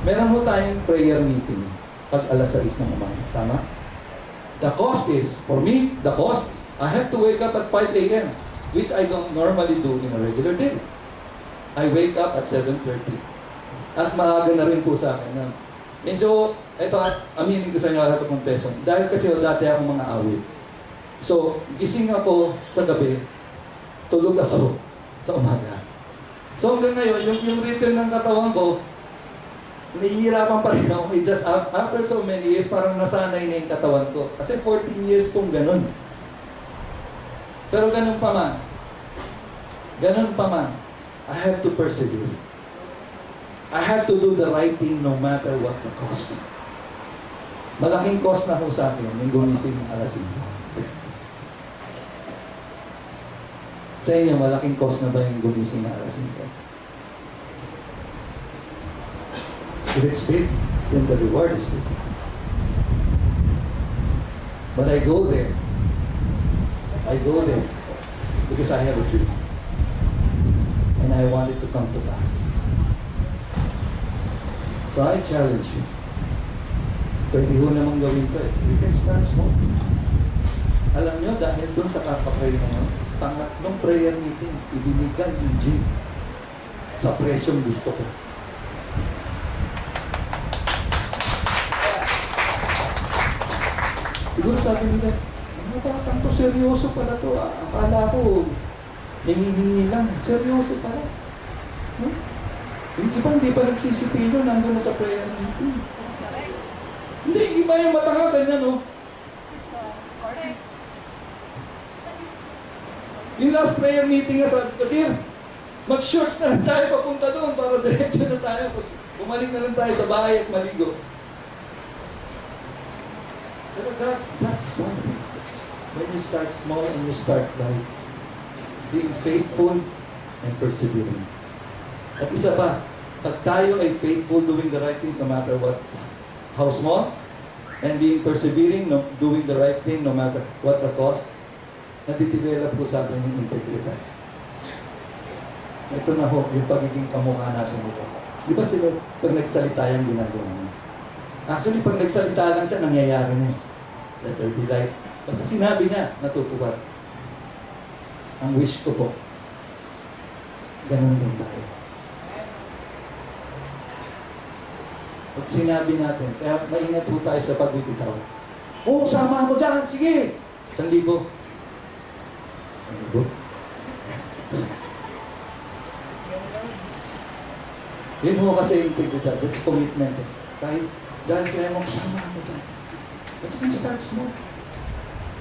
Meron ho tayong prayer meeting pag alas 6 ng umaga. Tama? The cost is, for me, the cost, I have to wake up at 5 a.m., which I don't normally do in a regular day. I wake up at 7:30. At maaga na rin po sa akin. Medyo, ito, aminin ko sa inyo, I have a confession. Dahil kasi dati akong mga awit. So, gising ako sa gabi, tulog ako sa umaga. So hanggang ngayon, yung rhythm ng katawan ko, nahihirapan pa rin ako. Just after so many years, parang nasanay na yung katawan ko. Kasi 14 years kong ganun. Pero ganun pa man, I have to persevere. I have to do the right thing no matter what the cost. Malaking cost na ho sa akin yung gumising alas 5. Sa inyo, malaking cost na ba yung gumising na alas 5? If it's big, then the reward is big. But I go there because I have a dream. And I want it to come to pass. So I challenge you. Pwede ho namang gawin ko eh. We can start small. Alam nyo, dahil dun sa kakapray naman, pangatlong prayer meeting, ibinigay yung gym sa presyong gusto ko. Siguro sabi nila, ano ba tanto seryoso pala to? Akala ko, hingi-hingi lang. Seryoso pala. No? Yung iba hindi pa nagsisipino, nandun na sa prayer meeting. Hindi, iba yung matanga ganyan, no? Yung last prayer meeting nga sabi ko, dear, mag-shorts na lang tayo papunta doon para diretso na tayo. Bumalik na lang tayo sa bahay at maligo. Pero God, that's something. When you start small and you start by being faithful and persevering. At isa pa, pag tayo ay faithful doing the right things no matter what, how small, and being persevering, doing the right thing no matter what the cost, nadidevelop po sa atin yung integridad. Ito na ho, yung pagiging kamukha natin ito. Di ba sila, pag nagsalita yung ginagawa niya? Actually, pag nagsalita lang siya, nangyayari niya. Let there be light. Basta sinabi niya, natutupad. Ang wish ko po, ganun din tayo. Pag sinabi natin, kaya maingat po tayo sa pagbibitaw. Oh, sama ako dyan, sige! 1,000. 1,000. Yun mo kasi yung integridad. That's commitment. Kahit dahil sila mo, kasama ako dyan. But you can start small.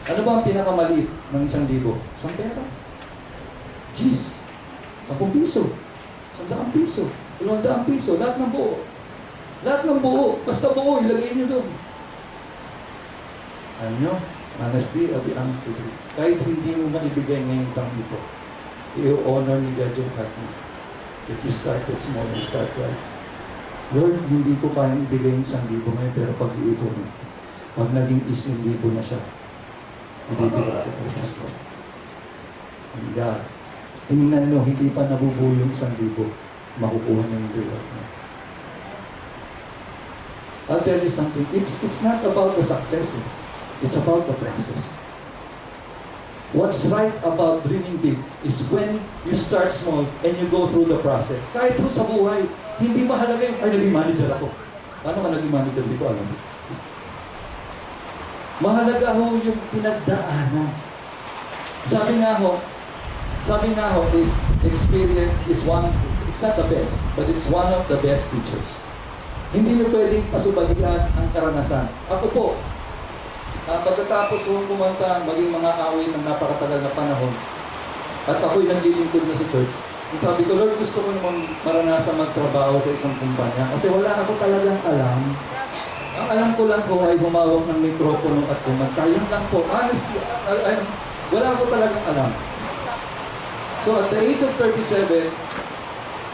Ano ba ang pinakamaliit ng 1,000? 1 pera. Jeez. 10 piso. 100 piso. 200 piso. Lahat ng buo. Lahat ng buo. Basta buo, ilagay nyo doon. Alam nyo, honestly, I'll be honest with you. Kahit hindi mo maibigay ngayon pang ito, i-honor ni God yung heart mo. If you started small and start right. Lord, hindi ko kayang ibigay yung 1,000 ngayon, pero pag-iipon mo, pag naging 1,000 na siya, ibibigay ko kay Pastor. And God, tingnan nyo, hindi pa nabubuo yung 1,000, makukuha na yung reward mo. I'll tell you something, it's not about the success, it's about the process. What's right about dreaming big is when you start small and you go through the process. Kahit po sa buhay, hindi mahalaga yung, ay, naging manager ako. Paano ka naging manager? Hindi ko alam. Mahalaga ho yung pinagdaanan. Sabi nga ho, is experience is one, it's not the best, but it's one of the best teachers. Hindi nyo pwedeng pasubalian ang karanasan. Ako po, pagkatapos kong kumanta, maging mga awit ng napakatagal na panahon, at ako'y naglilingkod na sa church, sabi ko, Lord, gusto ko namang maranasan magtrabaho sa isang kumpanya kasi wala ako talagang alam. Ang alam ko lang po ay humawak ng mikropono at kumanta. Yun lang po. Honestly, wala ako talagang alam. So at the age of 37,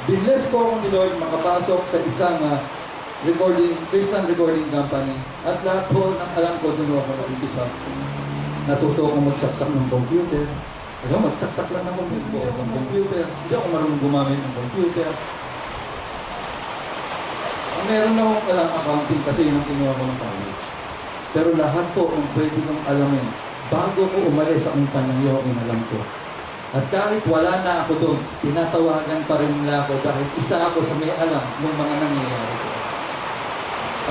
binless po ako ni Lord makapasok sa isang Christian recording company. At lahat po ng alam ko, doon ako nag-umpisa. Natuto ako magsaksak ng computer. Magsaksak lang ng computer. Hindi ako marunong gumamit ng computer. Meron na akong alam accounting kasi yun ang kinuha ko ng college. Pero lahat po ang pwede kong alamin, bago ko umalis sa kumpanya, yung alam ko. At kahit wala na ako doon, tinatawagan pa rin nila ako dahil isa ako sa may alam ng mga nangyayari ko.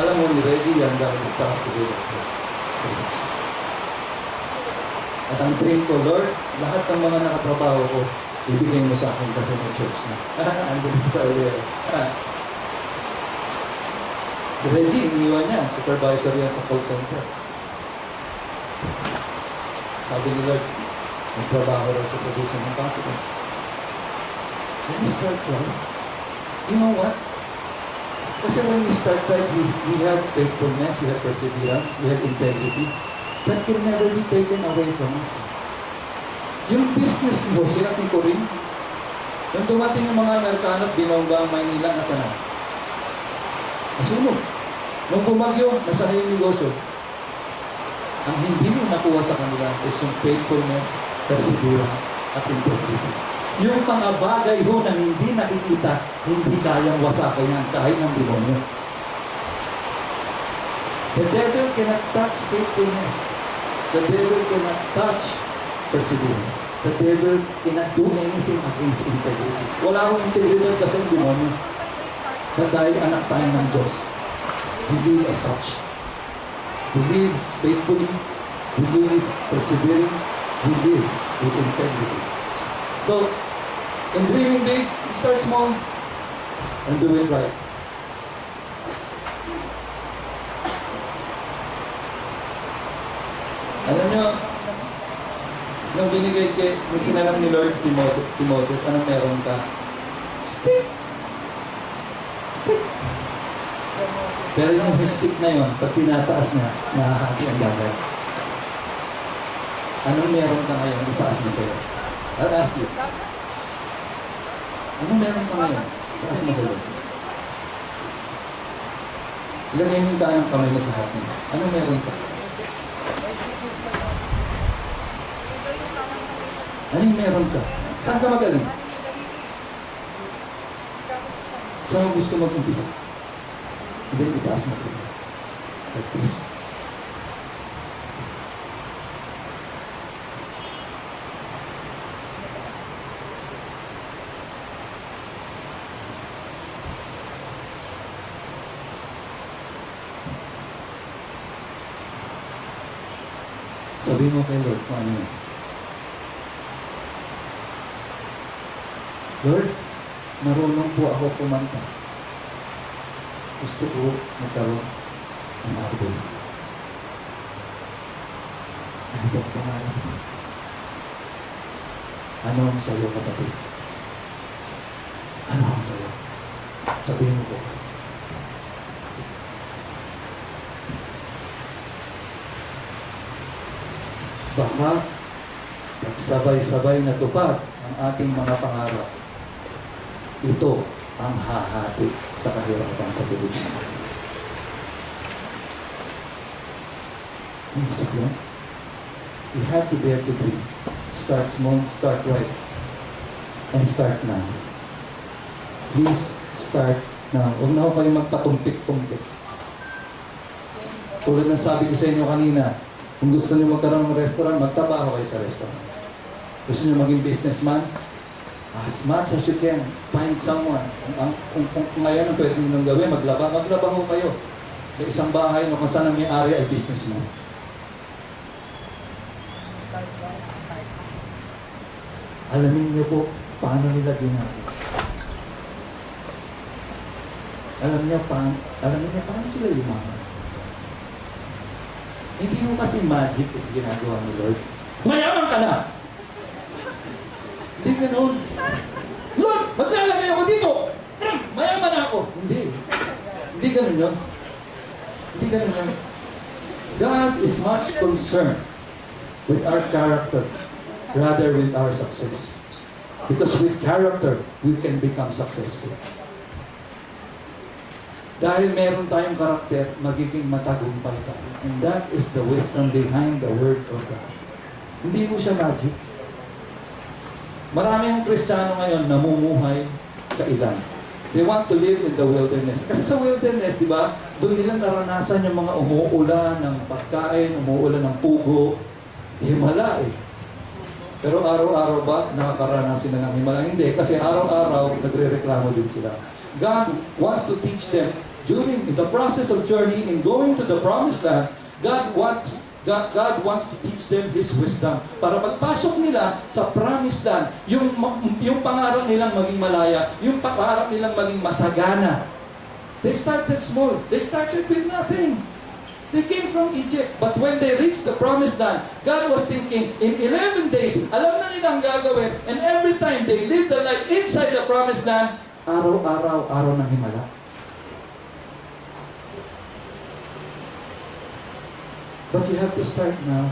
Alam mo, ni Reggie yan dahil staff ko dito. At ang train ko, Lord, lahat ng mga nakatrabaho ko, ibigay mo sa akin kasi may church na. Andun sa ulit. Si Reggie, iniwan niya. Supervisor yan sa call center. Sabi ni Lord, magtrabaho raw siya sa Vision Impossible. When you start right, you know what? Kasi when we start right, we have faithfulness, we have perseverance, we have integrity. That can never be taken away from us. Yung business ni Jose at ni Corinne, nung dumating yung mga Amerikano at binongga ang Maynila, nasa na? Nasunog. Nung bumagyo, nasa na yung negosyo. Ang hindi mo nakuha sa kanila is yung faithfulness, perseverance, at integrity. Yung mga bagay ho na hindi nakikita, hindi kayang wasakin yan kahit ng demonyo. The devil cannot touch faithfulness. The devil cannot touch perseverance. The devil cannot do anything against integrity. Wala akong integridad kasi ang demonyo. Dahil anak tayo ng Diyos. We live as such. We live faithfully. We live persevering. We live with integrity. So, in dreaming big, start small and do it right. Alam nyo, nung binigay nung sinalam ni Lord si Moses, anong meron ka? Stick! Stick! Pero yung stick na yun, pag tinataas niya, nakakati ang dagat. Anong meron ka ngayon? Itaas mo kayo. I'll ask you. Anong meron ka ngayon? Itaas mo kayo. Ilagay mo yung kanang kamay mo sa hati. Anong meron ka? Anong meron ka? Saan ka magaling? Saan mo gusto mag-umpisa? Hindi, itaas mo kayo. Like this. Sabihin mo kay Lord kung ano yun. Lord, marunong po ako kumanta. Gusto ko magkaroon ng album. Ano ba ang pangalan mo? Ano ang sayo, kapatid? Ano ang sayo? Sabihin mo po. Baka pagsabay-sabay na tupad ang ating mga pangarap, ito ang hahati sa kahirapan sa Pilipinas. Ang isip yun? We have to dare to dream. Start small, start right, and start now. Please start now. Huwag na ako kayo magpatumpik-tumpik. Tulad ng sabi ko sa inyo kanina, kung gusto niyo magkaroon ng restaurant, magtrabaho kayo sa restaurant. Gusto niyo maging businessman, as much as you can, find someone. Kung ngayon ang pwede nyo gawin, maglaba ho kayo. Sa isang bahay no, kung saan ang may-ari ay businessman. Alamin niyo po paano nila ginagawa. Alam niyo paano sila yumaman. Hindi mo kasi magic yung ginagawa ni Lord. Mayaman ka na! Hindi ganoon. Lord, maglalagay ako dito! Mayaman ako! Hindi. Hindi ganoon yun. Hindi ganoon yun. God is much concerned with our character rather with our success. Because with character, we can become successful. Dahil meron tayong karakter, magiging matagumpay tayo. And that is the wisdom behind the Word of God. Hindi mo siya magic. Marami yung Kristiyano ngayon namumuhay sa ilan. They want to live in the wilderness. Kasi sa wilderness, di ba, doon nila naranasan yung mga umuulan ng pagkain, umuulan ng pugo. Himala eh. Pero araw-araw ba nakakaranas sila ng himala? Hindi, kasi araw-araw nagre-reklamo din sila. God wants to teach them during the process of journey in going to the promised land. God wants to teach them His wisdom para pagpasok nila sa promised land, yung pangarap nilang maging malaya, yung pangarap nilang maging masagana. They started small. They started with nothing. They came from Egypt. But when they reached the promised land, God was thinking, in 11 days, alam na nilang gagawin. And every time they lived the life inside the promised land, araw-araw, araw ng himala. But you have to start now.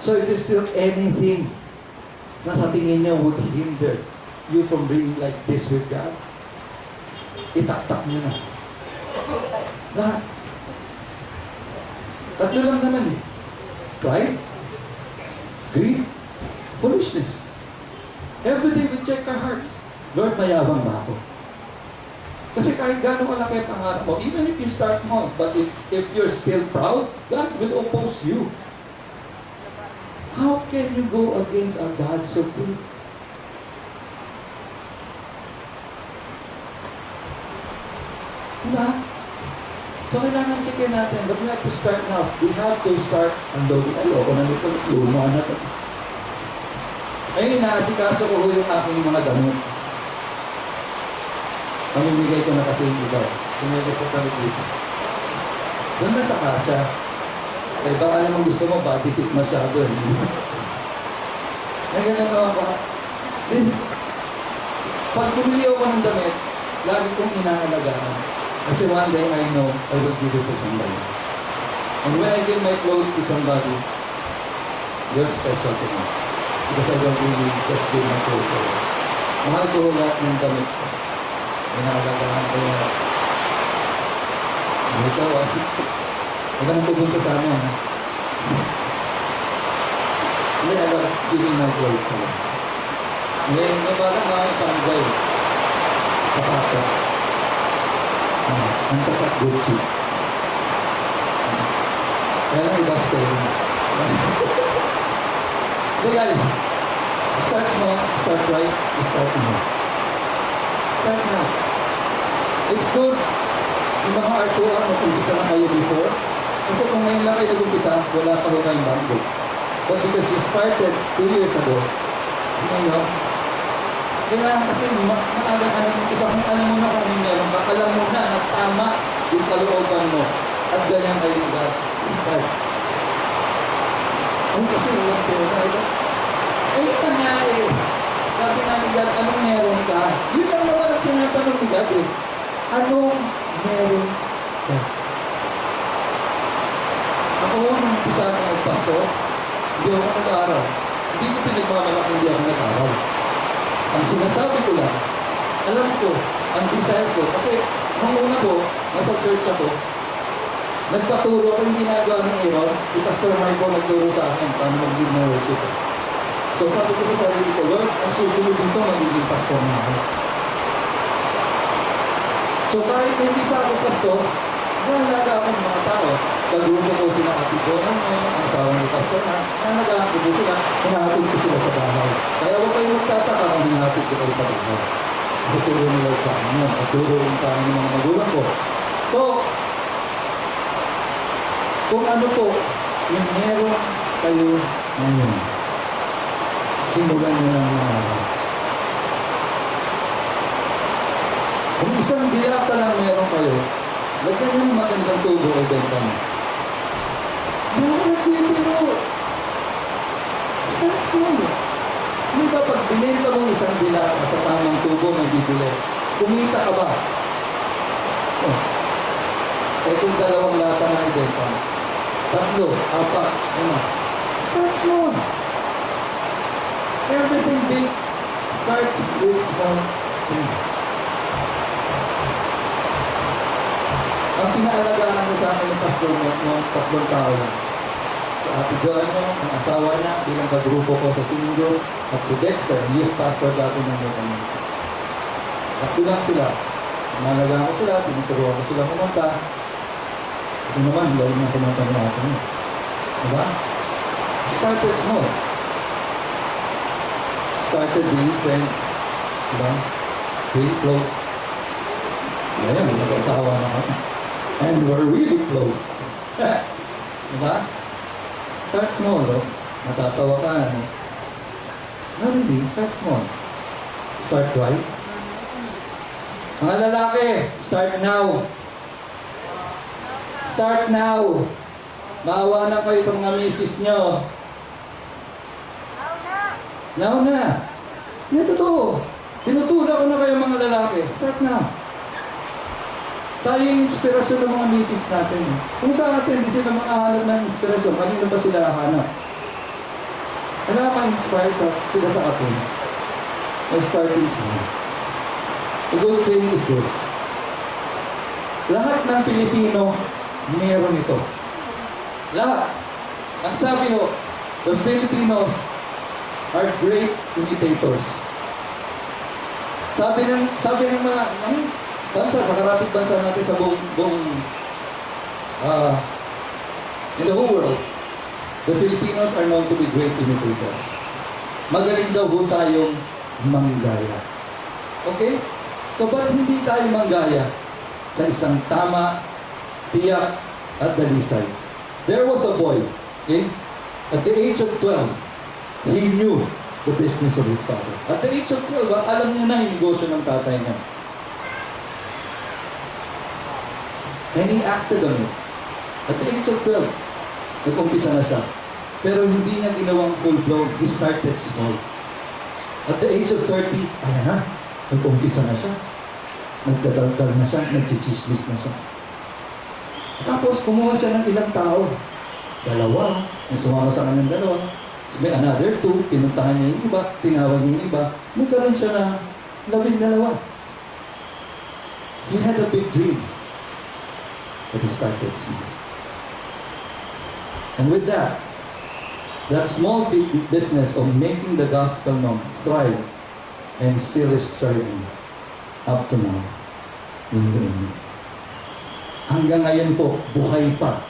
So if there's still anything na sa tingin niyo would hinder you from being like this with God, itaktak niyo na. Lahat. Tatlo lang naman eh. Pride, greed, foolishness. Every day we check our hearts. Lord, mayabang ba ako? Kasi kahit gano'ng kalaki ang pangarap mo, even if you start small, but if you're still proud, God will oppose you. How can you go against a God so big? Diba? So kailangan checkin natin, but we have to start now. We have to start unloading. Ayoko na nito, luma na ito. Ayun, naasikaso ko yung aking mga damit. Pamimigay ko na kasi yung iba. Sumibis na kami dito. Doon na sa kasya. Eh baka namang gusto mo, body fit masyado. Ay, ganun naman ba? Pag bumili ako ng damit, lagi kong inaalagaan. Kasi one day I know I will give it to somebody. And when I give my clothes to somebody, you're special to me. Because I don't really just give my clothes away. Mahal ko lahat ng damit ko. Inaalagaan ko yan. Ito, huwag ka nang pupunta sa amin. Hindi, I love giving my clothes away. Ngayon, parang mga panggay. Sapatos. Ang tapat Gucci. Kaya lang iba story. Okay guys, start small, start right, start now. Start now. It's good. Yung mga R2R, mag-umpisa lang kayo before. Kasi kung ngayon lang kayo nag-umpisa, wala pa rin kayong bago. But because you started 2 years ago, ngayon, kailangan kasi isang alam mo na kung ano meron ka, alam mo na na tama yung kalooban mo. At ganyan kayo God. Start. Ay, kasi walang pera. Ay, nga eh. Sabi nga ni God, anong meron ka? Yun lang naman ang tinatanong ni God eh. Anong meron ka? Ako, nung umpisa ako nagpastor, hindi ako nag-aaral. Hindi ko pinagmamalaki, hindi ako nag-aaral. Ang sinasabi ko lang, alam ko, ang desire ko, kasi nung una ko, nasa church ako, nagpaturo ko yung ginagawa ng Aaron, si Pastor Michael nagturo sa akin paano mag-lead na worship. So sabi ko sa sarili ko, Lord, ang susunod dito, magiging pastor na ako. So kahit hindi pa ako pastor, nalaga ako ng mga tao. Pag-grupo ko sila Ate Jonan, ang asawa ni Pastor na nag-aakit ko sila, hinahatid ko sila sa bahay. Kaya huwag kayo magtataka kung hinahatid ko kayo sa bahay. Kasi turo nila sa akin yun, at turo rin sa akin ng mga magulang ko. So, kung ano po, yung meron kayo ngayon, simulan nyo lang mga. Kung isang dilata lang meron kayo, lagyan nyo ng magandang tubo o benta mo. Meron pero start small. Hindi ba pag binenta mo isang dilata sa tamang tubo may bibili, kumita ka ba? Oh. Eh kung dalawang lata na ibenta mo, 3, 4, ano? Start small. Everything big starts with small things. Ang pinaalagaan ko sa akin ng pastor mo, mga tatlong tao lang. Si Ate Joanna, ang asawa niya, bilang kagrupo ko sa Singgo, at si Dexter, youth pastor dati ng kami. Tatlo lang sila. Pinalagaan ko sila, tinuturuan ko sila pumunta. Ito naman, galing na pumunta ng atin niya. Diba? Started small. Started being friends. Diba? Really close. Ngayon, nag-asawa na kami. And we're really close. Diba? Start small, no? Matatawa ka, no? No, really. Start small. Start right. Mga lalaki, start now. Start now. Maawa na kayo sa mga misis nyo. Now na. Hindi, totoo. Tinutulak ko na kayo mga lalaki. Start now. Tayo yung inspirasyon ng mga misis natin. Kung sa atin, hindi sila makahanap ng inspirasyon, kanino ba sila hahanap? Ano ka inspire sila sa atin? I starting small. The good thing is this. Lahat ng Pilipino, meron ito. Lahat. Ang sabi ho, the Filipinos are great imitators. Sabi ng mga bansa, sa karating bansa natin sa buong in the whole world, the Filipinos are known to be great imitators. Magaling daw ho tayong manggaya. Okay? So, ba't hindi tayo manggaya sa isang tama, tiyak, at dalisay? There was a boy, okay? At the age of 12, he knew the business of his father. At the age of 12, alam niya na yung negosyo ng tatay niya. And he acted on it. At the age of 12, nag-umpisa na siya. Pero hindi niya ginawang full-blown. He started small. At the age of 30, ayan na, nag-umpisa na siya. Nagdadaldal na siya, nagchichismis na siya. Tapos, kumuha siya ng ilang tao. Dalawa, may sumama sa kanyang dalawa. May another two, pinuntahan niya yung iba, tinawag niya yung iba. Nagkaroon siya ng 12. He had a big dream. But he started small. And with that small business of making the gospel known thrive and still is thriving up to now. Hanggang ngayon po, buhay pa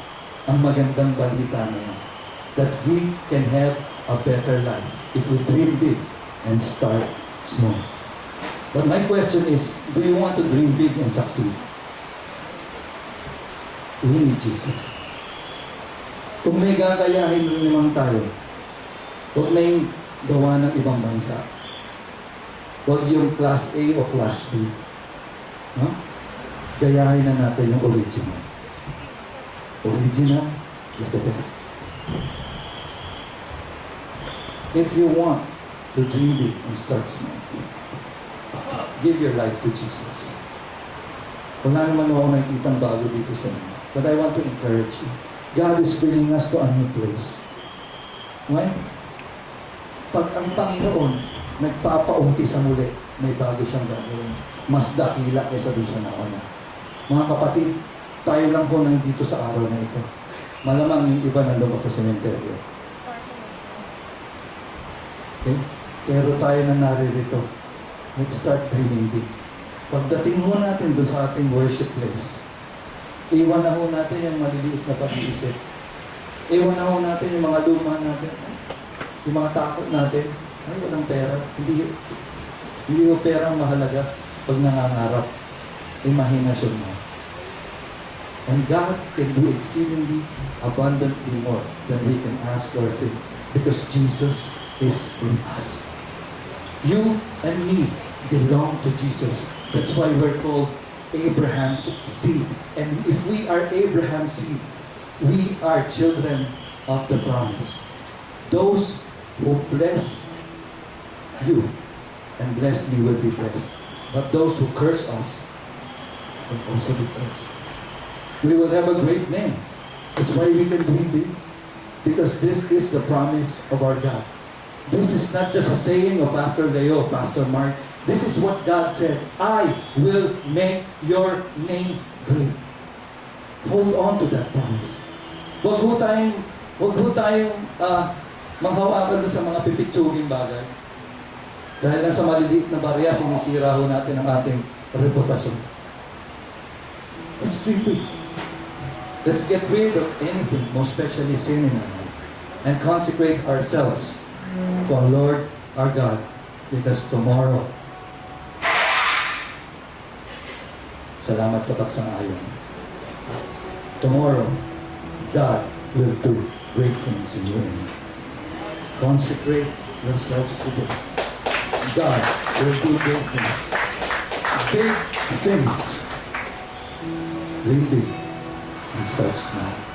ang magandang balita na yan. That we can have a better life if we dream big and start small. But my question is, do you want to dream big and succeed? We need Jesus. Kung may gagayahin naman tayo, huwag na yung gawa ng ibang bansa. Huwag yung class A o class B. No? Gayahin na natin yung original. Original is the best. If you want to dream big and start small, give your life to Jesus. Wala naman ako nakikitang bago dito sa inyo. But I want to encourage you. God is bringing us to a new place. When? Pag ang Panginoon nagpapaumpisa muli, may bago siyang gagawin. Mas dakila kaysa doon sa nauna. Mga kapatid, tayo lang po nandito sa araw na ito. Malamang yung iba nandun pa sa sementeryo. Okay? Pero tayo na naririto. Let's start dreaming big. Pagdating mo natin doon sa ating worship place, iwan na ho natin yung maliliit na pag-iisip. Iwan na ho natin yung mga luma natin. Yung mga takot natin. Ay, walang pera. Hindi yung pera ang mahalaga pag nangangarap. Imahinasyon mo. And God can do exceedingly abundantly more than we can ask or think. Because Jesus is in us. You and me belong to Jesus. That's why we're called Abraham's seed. And if we are Abraham's seed, we are children of the promise. Those who bless you and bless me will be blessed. But those who curse us will also be cursed. We will have a great name. That's why we can dream big. Because this is the promise of our God. This is not just a saying of Pastor Leo, Pastor Mark. This is what God said. I will make your name great. Hold on to that promise. Huwag ho tayong manghawakan doon sa mga pipitsuging bagay. Dahil lang sa maliliit na barya, sinisira ho natin ang ating reputasyon. Let's dream big. Let's get rid of anything, most especially sin in our life, and consecrate ourselves to our Lord, our God, because tomorrow, salamat sa pagsang-ayon. Tomorrow, God will do great things in you and me. Consecrate yourselves today. God will do great things. Big things. Dream big and start small.